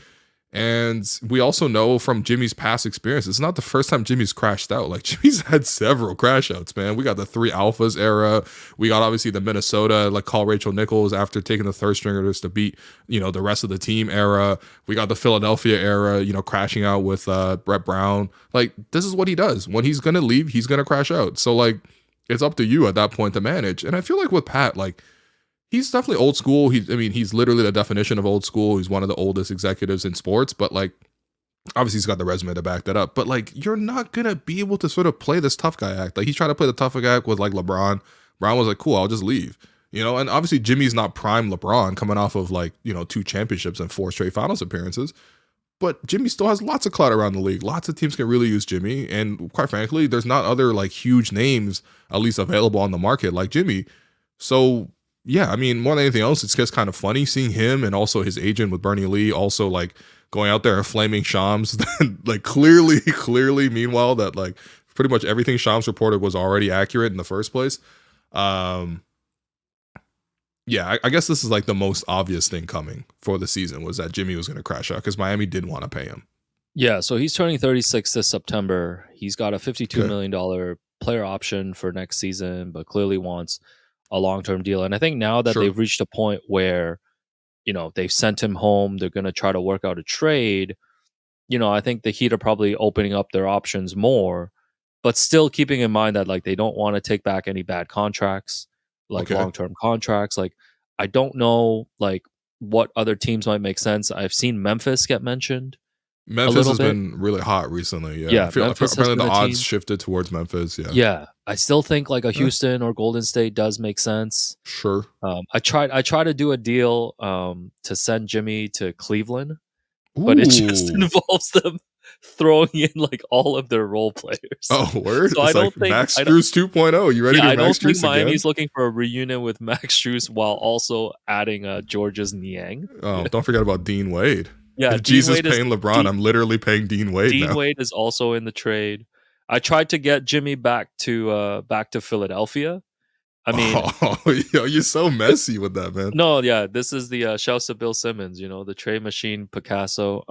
And we also know from Jimmy's past experience, it's not the first time Jimmy's crashed out. Like, Jimmy's had several crash outs, man. We got the 3 alphas era. We got obviously the Minnesota, like, call Rachel Nichols after taking the third stringers to beat, the rest of the team era. We got the Philadelphia era, crashing out with Brett Brown. Like, this is what he does. When he's going to leave, he's going to crash out. So, like, it's up to you at that point to manage. And I feel like with Pat, like, he's definitely old school. He's literally the definition of old school. He's one of the oldest executives in sports, but, like, obviously he's got the resume to back that up. But, like, you're not going to be able to sort of play this tough guy act. Like, he's trying to play the tough guy act with, like, LeBron. Brown was like, cool, I'll just leave. And obviously Jimmy's not prime LeBron coming off of, like, 2 championships and 4 straight finals appearances. but Jimmy still has lots of clout around the league. Lots of teams can really use Jimmy, and quite frankly, there's not other like huge names at least available on the market like Jimmy. So yeah, I mean, more than anything else, it's just kind of funny seeing him and also his agent with Bernie Lee also like going out there and flaming Shams. Like clearly, meanwhile, that like pretty much everything Shams reported was already accurate in the first place. Yeah, I guess this is like the most obvious thing coming for the season was that Jimmy was going to crash out because Miami didn't want to pay him. Yeah, so he's turning 36 this September. He's got a $52 million player option for next season, but clearly wants a long-term deal. And I think now that they've reached a point where, you know, they've sent him home, they're going to try to work out a trade. You know, I think the Heat are probably opening up their options more, but still keeping in mind that like they don't want to take back any bad contracts, like long-term contracts. Like I don't know like what other teams might make sense. I've seen Memphis get mentioned. Memphis has been really hot recently. Yeah, apparently the odds shifted towards Memphis. Yeah. I still think like a Houston or Golden State does make sense. Sure. I tried to do a deal to send Jimmy to Cleveland, but it just involves them throwing in like all of their role players. Oh, word! So it's I don't like think Max Strus 2.0. You ready to I don't Max think Strus Miami's again? looking for a reunion with Max Strus while also adding George's Niang. Oh, don't forget about Dean Wade. Yeah, if Jesus paying LeBron, I'm literally paying Dean Wade now. Dean Wade is also in the trade. I tried to get Jimmy back to Philadelphia. I mean, you're so messy with that, man. No, yeah, this is the shouts to Bill Simmons, you know, the trade machine Picasso.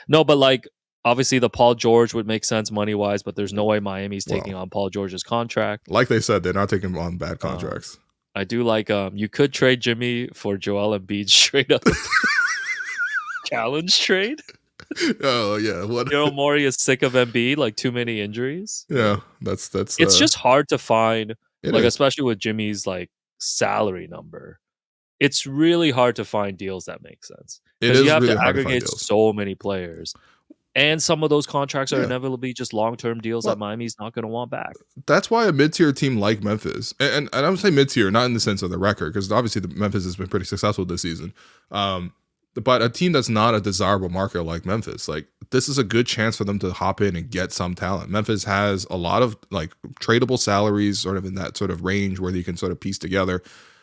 No, but like obviously the Paul George would make sense money wise, but there's no way Miami's taking on Paul George's contract. Like they said, they're not taking on bad contracts. I do like you could trade Jimmy for Joel Embiid straight up. Challenge trade. Oh yeah, what? Daryl Morey is sick of Embiid, like too many injuries. Yeah, that's. It's just hard to find, like is. especially with Jimmy's like salary number. It's really hard to find deals that make sense because you have really to aggregate so many players, and some of those contracts are inevitably just long-term deals that Miami's not going to want back. That's why a mid-tier team like Memphis, and I would say mid-tier, not in the sense of the record, because obviously the Memphis has been pretty successful this season. But a team that's not a desirable market like Memphis, like this is a good chance for them to hop in and get some talent. Memphis has a lot of like tradable salaries, sort of in that sort of range where you can sort of piece together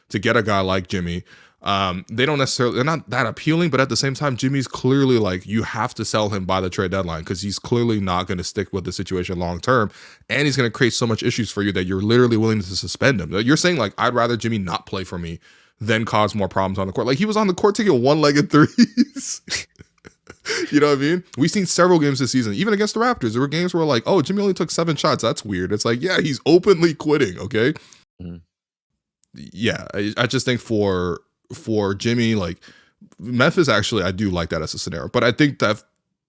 to get a guy like Jimmy. They're not that appealing, but at the same time, Jimmy's clearly like you have to sell him by the trade deadline because he's clearly not going to stick with the situation long term, and he's going to create so much issues for you that you're literally willing to suspend him. You're saying like I'd rather Jimmy not play for me then cause more problems on the court. Like he was on the court taking one-legged threes. You know what I mean? We've seen several games this season, even against the Raptors. There were games where like, oh, Jimmy only took 7 shots. That's weird. It's like, yeah, he's openly quitting. Okay. Yeah. I just think for Jimmy, like Memphis, actually, I do like that as a scenario, but I think that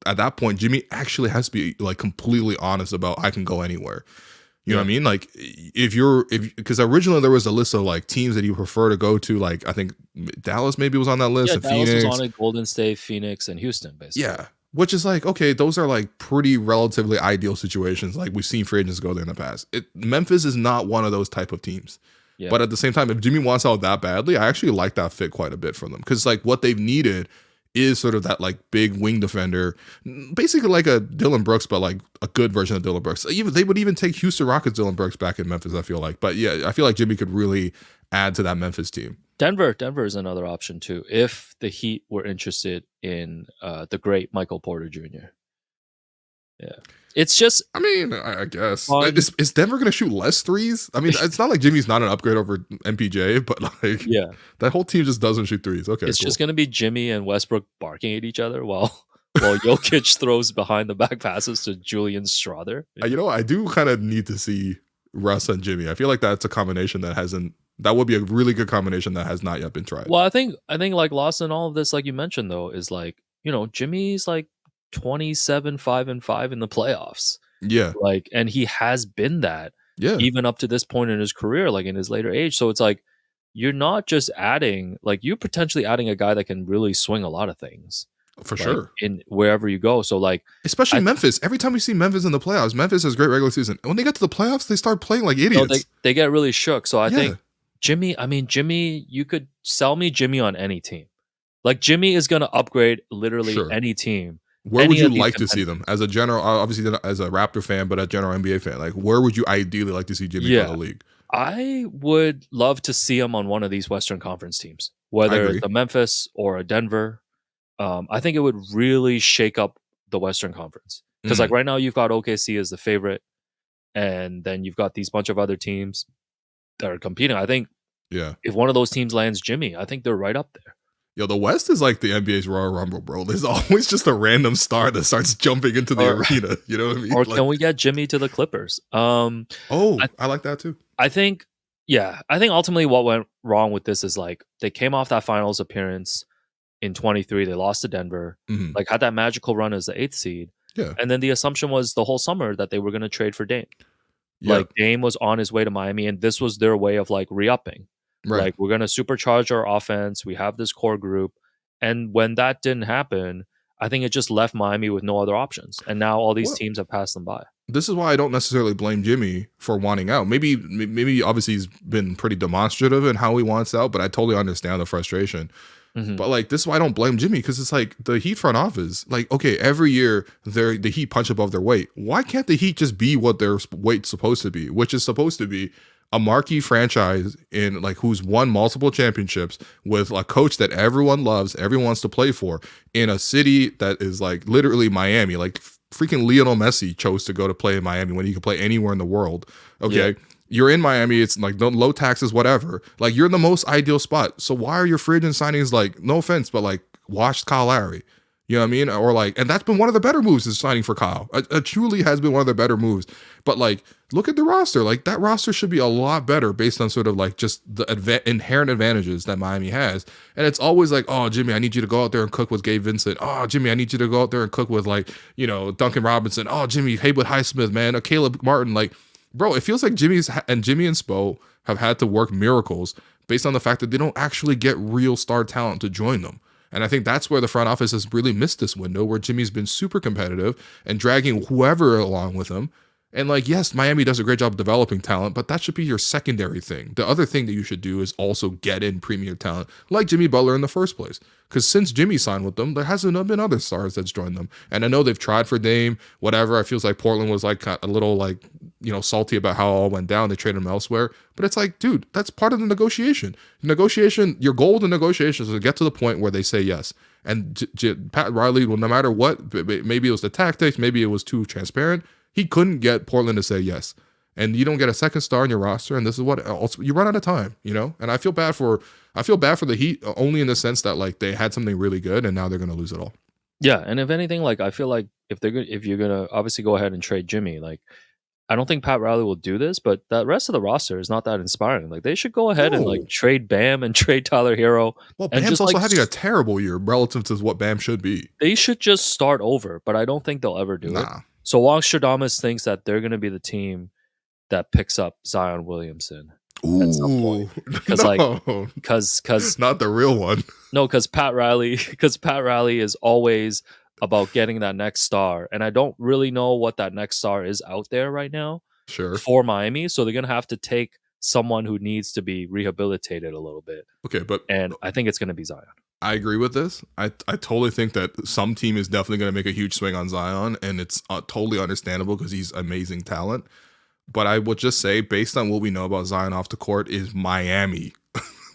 at that point, Jimmy has to be like completely honest about I can go anywhere. You know what I mean? Like because originally there was a list of like teams that you prefer to go to. Like I think Dallas maybe was on that list. Yeah, and Dallas Phoenix was on it. Golden State, Phoenix, and Houston, basically. Yeah, which is like okay, those are like pretty relatively ideal situations. Like we've seen free agents go there in the past. Memphis is not one of those type of teams. Yeah. But at the same time, if Jimmy wants out that badly, I actually like that fit quite a bit for them because like what they've needed is sort of that like big wing defender, basically like a Dylan Brooks, but like a good version of Dylan Brooks. Even they would even take Houston Rockets Dylan Brooks back in Memphis, I feel like. But yeah, I feel like Jimmy could really add to that Memphis team. Denver is another option too, if the Heat were interested in the great Michael Porter Jr. Yeah. It's just, I mean, I guess is Denver going to shoot less threes? I mean, it's not like Jimmy's not an upgrade over MPJ, but like, that whole team just doesn't shoot threes. Okay, it's just going to be Jimmy and Westbrook barking at each other while Jokic throws behind the back passes to Julian Strawther. You know, I do kind of need to see Russ and Jimmy. I feel like that's a combination that would be a really good combination that has not yet been tried. Well, I think like lost in all of this, like you mentioned though, is like, you know, Jimmy's like 27-5-5 in the playoffs. Yeah. Like, and he has been that even up to this point in his career, like in his later age. So it's like, you're not just adding, like you're potentially adding a guy that can really swing a lot of things. For sure. In wherever you go. So like, especially Memphis. Every time we see Memphis in the playoffs, Memphis has great regular season. When they get to the playoffs, they start playing like idiots. They get really shook. So I think Jimmy, you could sell me Jimmy on any team. Like Jimmy is going to upgrade literally Sure. any team. Where Any would you of these like to see them as a general? Obviously, not as a Raptor fan, but a general NBA fan. Like, where would you ideally like to see Jimmy Yeah. for the league? I would love to see him on one of these Western Conference teams, I whether agree. it's a Memphis or a Denver. I think it would really shake up the Western Conference because, like, right now you've got OKC as the favorite, and then you've got these bunch of other teams that are competing. I think Yeah. if one of those teams lands Jimmy, I think they're right up there. Yo, the West is like the NBA's Royal Rumble, bro. There's always just a random star that starts jumping into the arena. You know what I mean? Or Like, can we get Jimmy to the Clippers? I like that too. I think ultimately what went wrong with this is like they came off that finals appearance in 23. They lost to Denver, Mhm. like had that magical run as the 8th seed. Yeah. And then the assumption was the whole summer that they were going to trade for Dame. Yeah. Like Dame was on his way to Miami, and this was their way of like re-upping. Right. Like we're going to supercharge our offense. We have this core group. And when that didn't happen, I think it just left Miami with no other options. And now all these Well, teams have passed them by. this is why I don't necessarily blame Jimmy for wanting out. Maybe obviously he's been pretty demonstrative in how he wants out, but I totally understand the frustration. Mhm. But like this is why I don't blame Jimmy, because it's like the Heat front office, like, okay, every year the Heat punch above their weight. Why can't the Heat just be what their weight's supposed to be, which is supposed to be a marquee franchise in like who's won multiple championships with a coach that everyone loves, everyone wants to play for, in a city that is like literally Miami. Like freaking Lionel Messi chose to go to play in Miami when he could play anywhere in the world. Okay. Yeah. You're in Miami. It's like no low taxes, whatever. Like you're in the most ideal spot. So why are your free agent signings like, no offense, but like washed Kyle Lowry? You know what I mean? Or like, and that's been one of the better moves is signing for Kyle. It truly has been one of the better moves. But like, look at the roster. Like that roster should be a lot better based on sort of like just the inherent advantages that Miami has. And it's always like, oh, Jimmy, I need you to go out there and cook with Gabe Vincent. Oh, Jimmy, I need you to go out there and cook with like, you know, Duncan Robinson. Oh, Jimmy, Haywood Highsmith, man, Caleb Martin. Like, bro, it feels like Jimmy and Spo have had to work miracles based on the fact that they don't actually get real star talent to join them. And I think that's where the front office has really missed this window, where Jimmy's been super competitive and dragging whoever along with him. And like, yes, Miami does a great job developing talent, but that should be your secondary thing. The other thing that you should do is also get in premier talent like Jimmy Butler in the first place. Because since Jimmy signed with them, there hasn't been other stars that's joined them. And I know they've tried for Dame, whatever. I feels like Portland was like a little like, you know, salty about how it all went down. They traded him elsewhere. But it's like, dude, that's part of the negotiation. Your goal in negotiations is to get to the point where they say yes. And Pat Riley, well, no matter what, maybe it was the tactics, maybe it was too transparent, he couldn't get Portland to say yes. And you don't get a second star in your roster, and this is what also, you run out of time, you know? And I feel bad for the Heat only in the sense that like they had something really good and now they're going to lose it all. Yeah, and if anything, like I feel like if you're gonna obviously go ahead and trade Jimmy, like I don't think Pat Riley will do this, but the rest of the roster is not that inspiring. Like they should go ahead and No. like trade Bam and trade Tyler Hero. Well, and Bam's just, also like, having a terrible year relative to what Bam should be. They should just start over, but I don't think they'll ever do it. Nah. So Wong Stradamus thinks that they're gonna be the team that picks up Zion Williamson. At some point. Because No. because Not the real one. No, because Pat Riley is always about getting that next star, and I don't really know what that next star is out there right now Sure. for Miami. So they're gonna have to take someone who needs to be rehabilitated a little bit, Okay, but and I think it's gonna be Zion. I agree with this. I totally think that some team is definitely going to make a huge swing on Zion, and it's totally understandable because he's amazing talent. But I would just say, based on what we know about Zion off the court, is Miami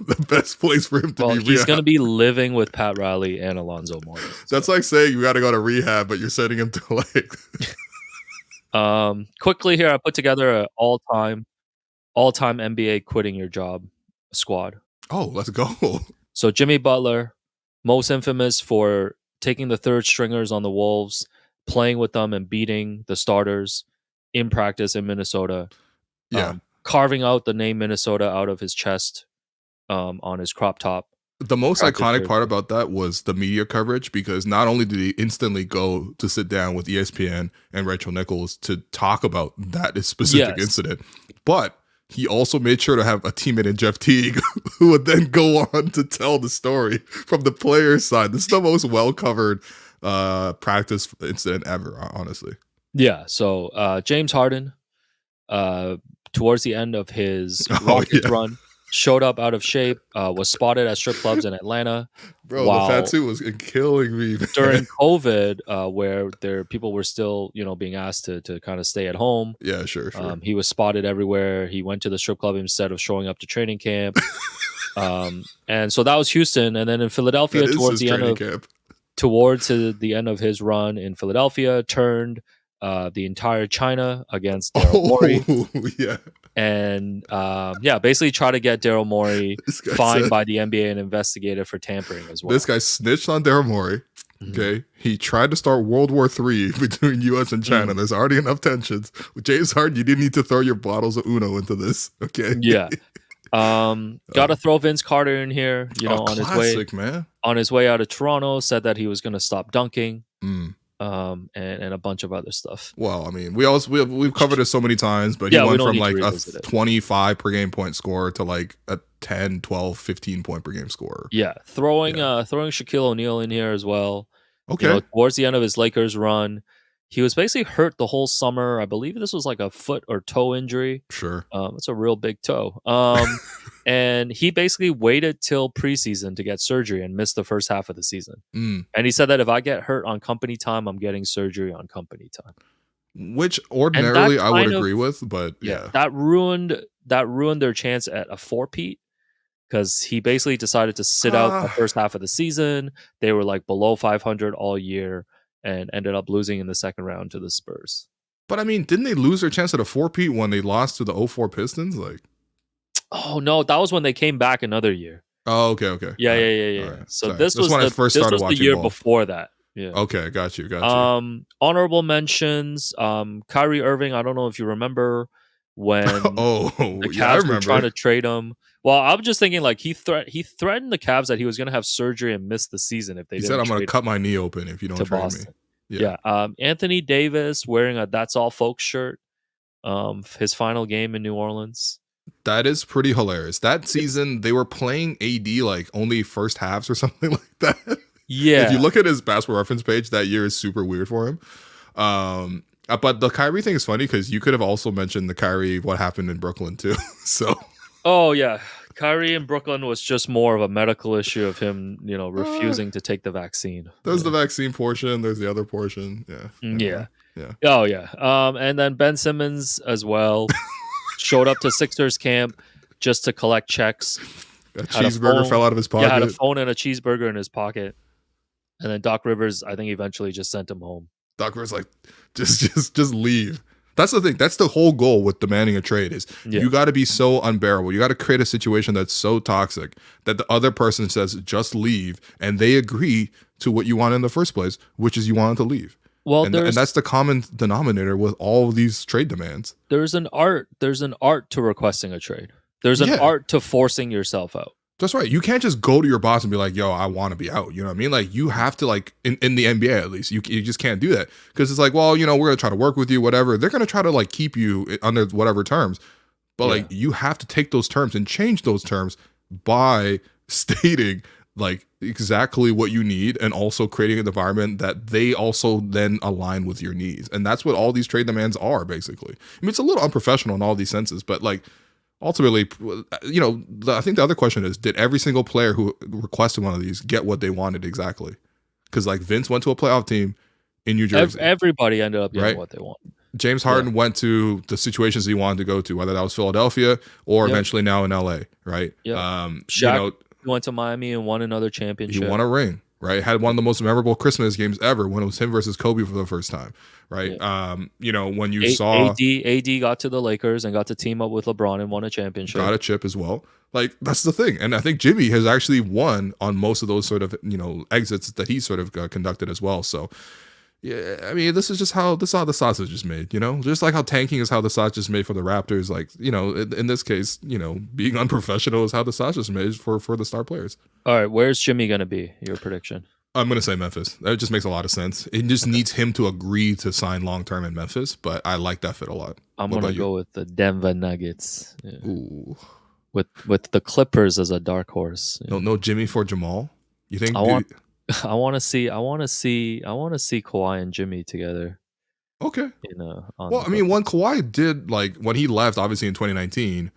the best place for him to Well, be? he's going to be living with Pat Riley and Alonzo Mourning. That's like saying you got to go to rehab, but you're sending him to like. Quickly here, I put together an all-time NBA quitting your job squad. Oh, let's go. So Jimmy Butler, most infamous for taking the third stringers on the Wolves, playing with them and beating the starters in practice in Minnesota. Yeah. Carving out the name Minnesota out of his chest on his crop top. The most Practice iconic jersey. part about that was the media coverage, because not only did he instantly go to sit down with ESPN and Rachel Nichols to talk about that specific Yes. incident, but he also made sure to have a teammate in Jeff Teague who would then go on to tell the story from the player's side. This is the most well-covered practice incident ever, honestly. Yeah, so James Harden, towards the end of his Oh, Rockets yeah. run, showed up out of shape, was spotted at strip clubs in Atlanta. Bro, Wow. the fat suit was killing me, man. During COVID, where people were still, being asked to kind of stay at home. Yeah, sure. He was spotted everywhere. He went to the strip club instead of showing up to training camp. And so that was Houston. And then in Philadelphia, towards the end of his run in Philadelphia, turned the entire China against Daryl Morey. Yeah. And basically try to get Daryl Morey fined by the NBA and investigated for tampering as well. This guy snitched on Daryl Morey. Okay, he tried to start World War III between U.S. and China. There's already enough tensions. With James Harden, you didn't need to throw your bottles of Uno into this. Okay. Yeah. Got to throw Vince Carter in here. On his way out of Toronto, said that he was going to stop dunking. And a bunch of other stuff. Well, I mean, we've covered it so many times, but he went from like a 25 per game point scorer to like a 10, 12, 15 point per game scorer. Yeah, throwing Shaquille O'Neal in here as well. Okay. Towards the end of his Lakers run, he was basically hurt the whole summer. I believe this was like a foot or toe injury. Sure. It's a real big toe. And he basically waited till preseason to get surgery and missed the first half of the season. And he said that if I get hurt on company time, I'm getting surgery on company time. Which ordinarily I would agree with, but yeah. That ruined their chance at a 4-peat. Because he basically decided to sit out the first half of the season. They were like below 500 all year and ended up losing in the second round to the Spurs. But I mean, didn't they lose their chance at a 4-peat when they lost to the 04 Pistons? Like, oh no, that was when they came back another year. Oh, okay. Yeah. Right. So Sorry. this was when I first started watching the year ball. before that. Yeah. Okay, got you. Honorable mentions. Kyrie Irving. I don't know if you remember when the Cavs were trying to trade him. Well, I'm just thinking like he threatened the Cavs that he was going to have surgery and miss the season if they. He said, "I'm going to cut my knee open if you don't trade me." Yeah. Anthony Davis wearing a "That's All Folks" shirt. His final game in New Orleans. That is pretty hilarious. That season they were playing AD like only first halves or something like that. Yeah. If you look at his basketball reference page, that year is super weird for him. But the Kyrie thing is funny because you could have also mentioned the Kyrie what happened in Brooklyn too. So. Oh yeah, Kyrie in Brooklyn was just more of a medical issue of him, refusing to take the vaccine. There's the vaccine portion. There's the other portion. Yeah. Oh yeah. And then Ben Simmons as well showed up to Sixers camp just to collect checks. A cheeseburger fell out of his pocket. Yeah, had a phone and a cheeseburger in his pocket. And then Doc Rivers, I think, eventually just sent him home. Doc Rivers like, just leave. That's the thing. That's the whole goal with demanding a trade is you got to be so unbearable. You got to create a situation that's so toxic that the other person says, just leave. And they agree to what you want in the first place, which is you wanted to leave. Well, and that's the common denominator with all of these trade demands. There's an art to requesting a trade. There's an art to forcing yourself out. That's right. You can't just go to your boss and be like, yo, I want to be out. You know what I mean? Like you have to like in the NBA at least, you just can't do that because it's like, well, we're going to try to work with you, whatever. They're going to try to like keep you under whatever terms. But like you have to take those terms and change those terms by stating like exactly what you need and also creating an environment that they also then align with your needs. And that's what all these trade demands are basically. I mean, it's a little unprofessional in all these senses, but like ultimately, I think the other question is, did every single player who requested one of these get what they wanted exactly? Because like Vince went to a playoff team in New Jersey. Everybody ended up getting what they wanted. James Harden went to the situations he wanted to go to, whether that was Philadelphia or eventually now in LA, right? Yep. Shaq went to Miami and won another championship. He won a ring, right? Had one of the most memorable Christmas games ever when it was him versus Kobe for the first time, right? Yeah. When you saw AD got to the Lakers and got to team up with LeBron and won a championship. Got a chip as well. Like that's the thing. And I think Jimmy has actually won on most of those sort of, exits that he sort of conducted as well. So yeah, I mean, this is how the sausage is made, just like how tanking is how the sausage is made for the Raptors. Like, in this case, being unprofessional is how the sausage is made for the star players. All right. Where's Jimmy going to be? Your prediction? I'm going to say Memphis. That just makes a lot of sense. It just needs him to agree to sign long-term in Memphis, but I like that fit a lot. I'm going to go with the Denver Nuggets. Yeah. Ooh. With the Clippers as a dark horse. Yeah. No Jimmy for Jamal? You think? I want to see Kawhi and Jimmy together. Okay. Well, I mean, when Kawhi did, like, when he left, obviously in 2019,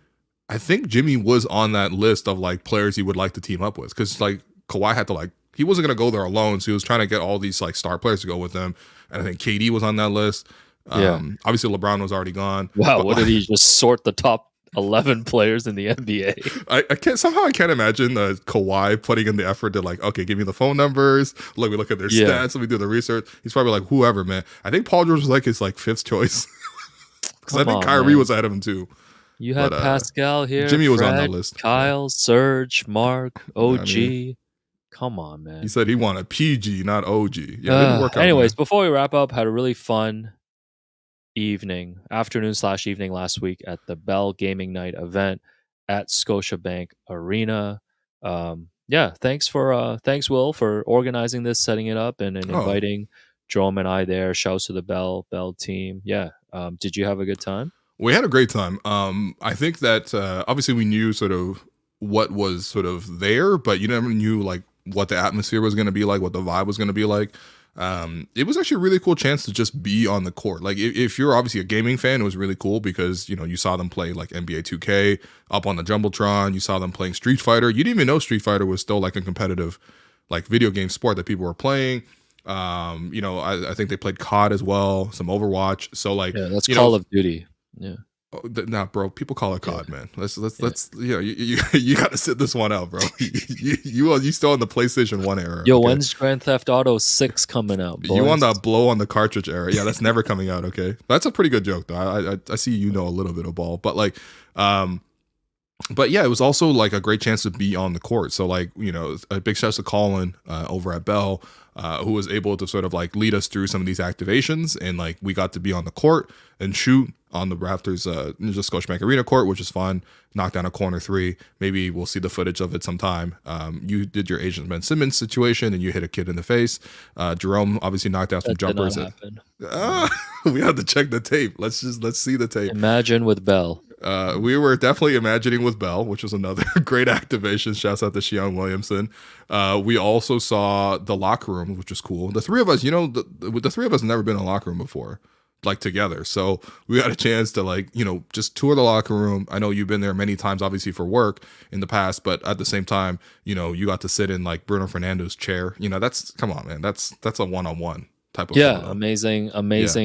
I think Jimmy was on that list of like players he would like to team up with, because like Kawhi had to like, he wasn't gonna go there alone, so he was trying to get all these like star players to go with him, and I think KD was on that list. Obviously LeBron was already gone. Wow, what did he just sort the top 11 players in the NBA? I can't imagine Kawhi putting in the effort to like, okay, give me the phone numbers, let me look at their stats, let me do the research. He's probably like, whoever, man. I think Paul George was like his like 5th choice, because I think Kyrie was ahead of him too. You had Pascal here. Jimmy was Fred, on that list. Kyle, Serge, Mark, OG. Come on, man. He said he wanted PG, not OG. Yeah, it didn't work out. Anyways, before we wrap up, had a really fun afternoon/evening last week at the Bell Gaming Night event at Scotiabank Arena. Thanks Will for organizing this, setting it up, and inviting Jerome and I there. Shouts to the Bell team. Did you have a good time? We had a great time. I think that obviously we knew sort of what was sort of there, but you never knew like what the atmosphere was going to be like, what the vibe was going to be like. It was actually a really cool chance to just be on the court. Like if you're obviously a gaming fan, it was really cool because, you know, you saw them play like NBA 2K up on the Jumbotron. You saw them playing Street Fighter. You didn't even know Street Fighter was still like a competitive like video game sport that people were playing. I think they played COD as well, some Overwatch. So like, that's Call of Duty. Yeah. Nah, bro. People call it COD, man. Let's you got to sit this one out, bro. you still in the PlayStation 1 era. Yo, when's Grand Theft Auto 6 coming out, boys? You on the blow on the cartridge era? Yeah, that's never coming out. Okay, that's a pretty good joke though. I see you know a little bit of ball, but like, but yeah, it was also like a great chance to be on the court. So like, you know, a big shout out to Colin over at Bell, who was able to sort of like lead us through some of these activations, and like we got to be on the court and shoot on the Raptors just Scotiabank Arena court, which is fun. Knock down a corner 3. Maybe we'll see the footage of it sometime. You did your Asian Ben Simmons situation and you hit a kid in the face. Jerome obviously knocked down some jumpers. We have to check the tape. Let's see the tape. Imagine with Bell. We were definitely imagining with Bell, which was another great activation. Shouts out to Shion Williamson. We also saw the locker room, which was cool. The three of us, you know, the three of us have never been in a locker room before, like together. So we got a chance to like, you know, just tour the locker room. I know you've been there many times, obviously for work in the past, but at the same time, you know, you got to sit in like Bruno Fernando's chair. You know, come on, man. That's a one-on-one type of photo. Amazing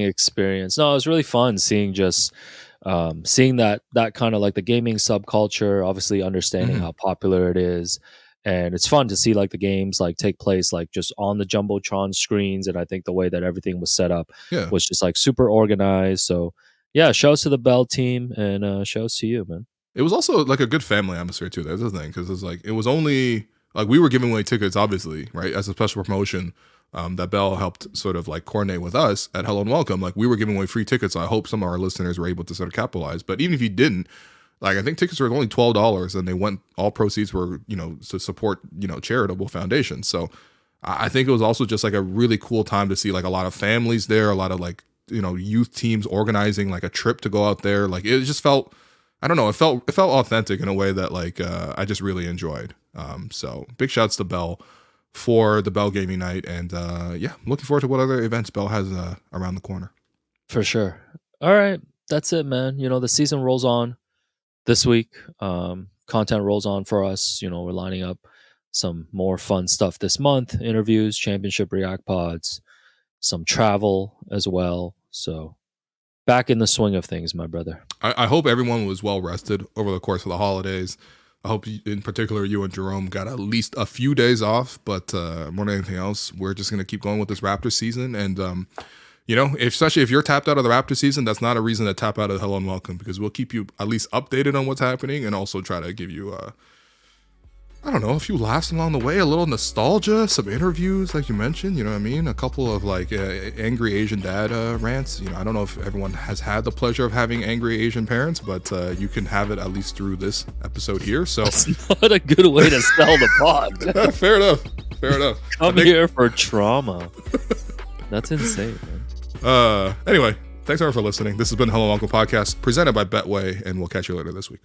experience. No, it was really fun seeing that kind of like the gaming subculture, obviously understanding how popular it is. And it's fun to see like the games like take place like just on the Jumbotron screens. And I think the way that everything was set up was just like super organized. So yeah, shouts to the Bell team and shouts to you, man. It was also like a good family atmosphere too. That's the thing, because it's like it was only like we were giving away tickets, obviously, right, as a special promotion. That Bell helped sort of like coordinate with us at Hello and Welcome. Like we were giving away free tickets. So I hope some of our listeners were able to sort of capitalize. But even if you didn't, like I think tickets were only $12, and all proceeds were, you know, to support, you know, charitable foundations. So I think it was also just like a really cool time to see like a lot of families there, a lot of like, you know, youth teams organizing like a trip to go out there. Like it just felt, I don't know, it felt authentic in a way that like I just really enjoyed. So big shouts to Bell for the Bell Gaming Night, and looking forward to what other events Bell has around the corner. For sure. All right, that's it, man. You know, the season rolls on this week. Content rolls on for us. You know, we're lining up some more fun stuff this month: interviews, championship react pods, some travel as well. So back in the swing of things, my brother. I hope everyone was well rested over the course of the holidays. I hope in particular you and Jerome got at least a few days off, but more than anything else, we're just going to keep going with this Raptors season. And, you know, especially if you're tapped out of the Raptors season, that's not a reason to tap out of Hello and Welcome, because we'll keep you at least updated on what's happening and also try to give you, I don't know, a few laughs along the way, a little nostalgia, some interviews, like you mentioned, you know what I mean? A couple of like angry Asian dad rants. You know, I don't know if everyone has had the pleasure of having angry Asian parents, but you can have it at least through this episode here. So that's not a good way to sell the pod. Fair enough. Come here for trauma. That's insane, man. Anyway, thanks everyone for listening. This has been Hello Uncle Podcast presented by Betway, and we'll catch you later this week.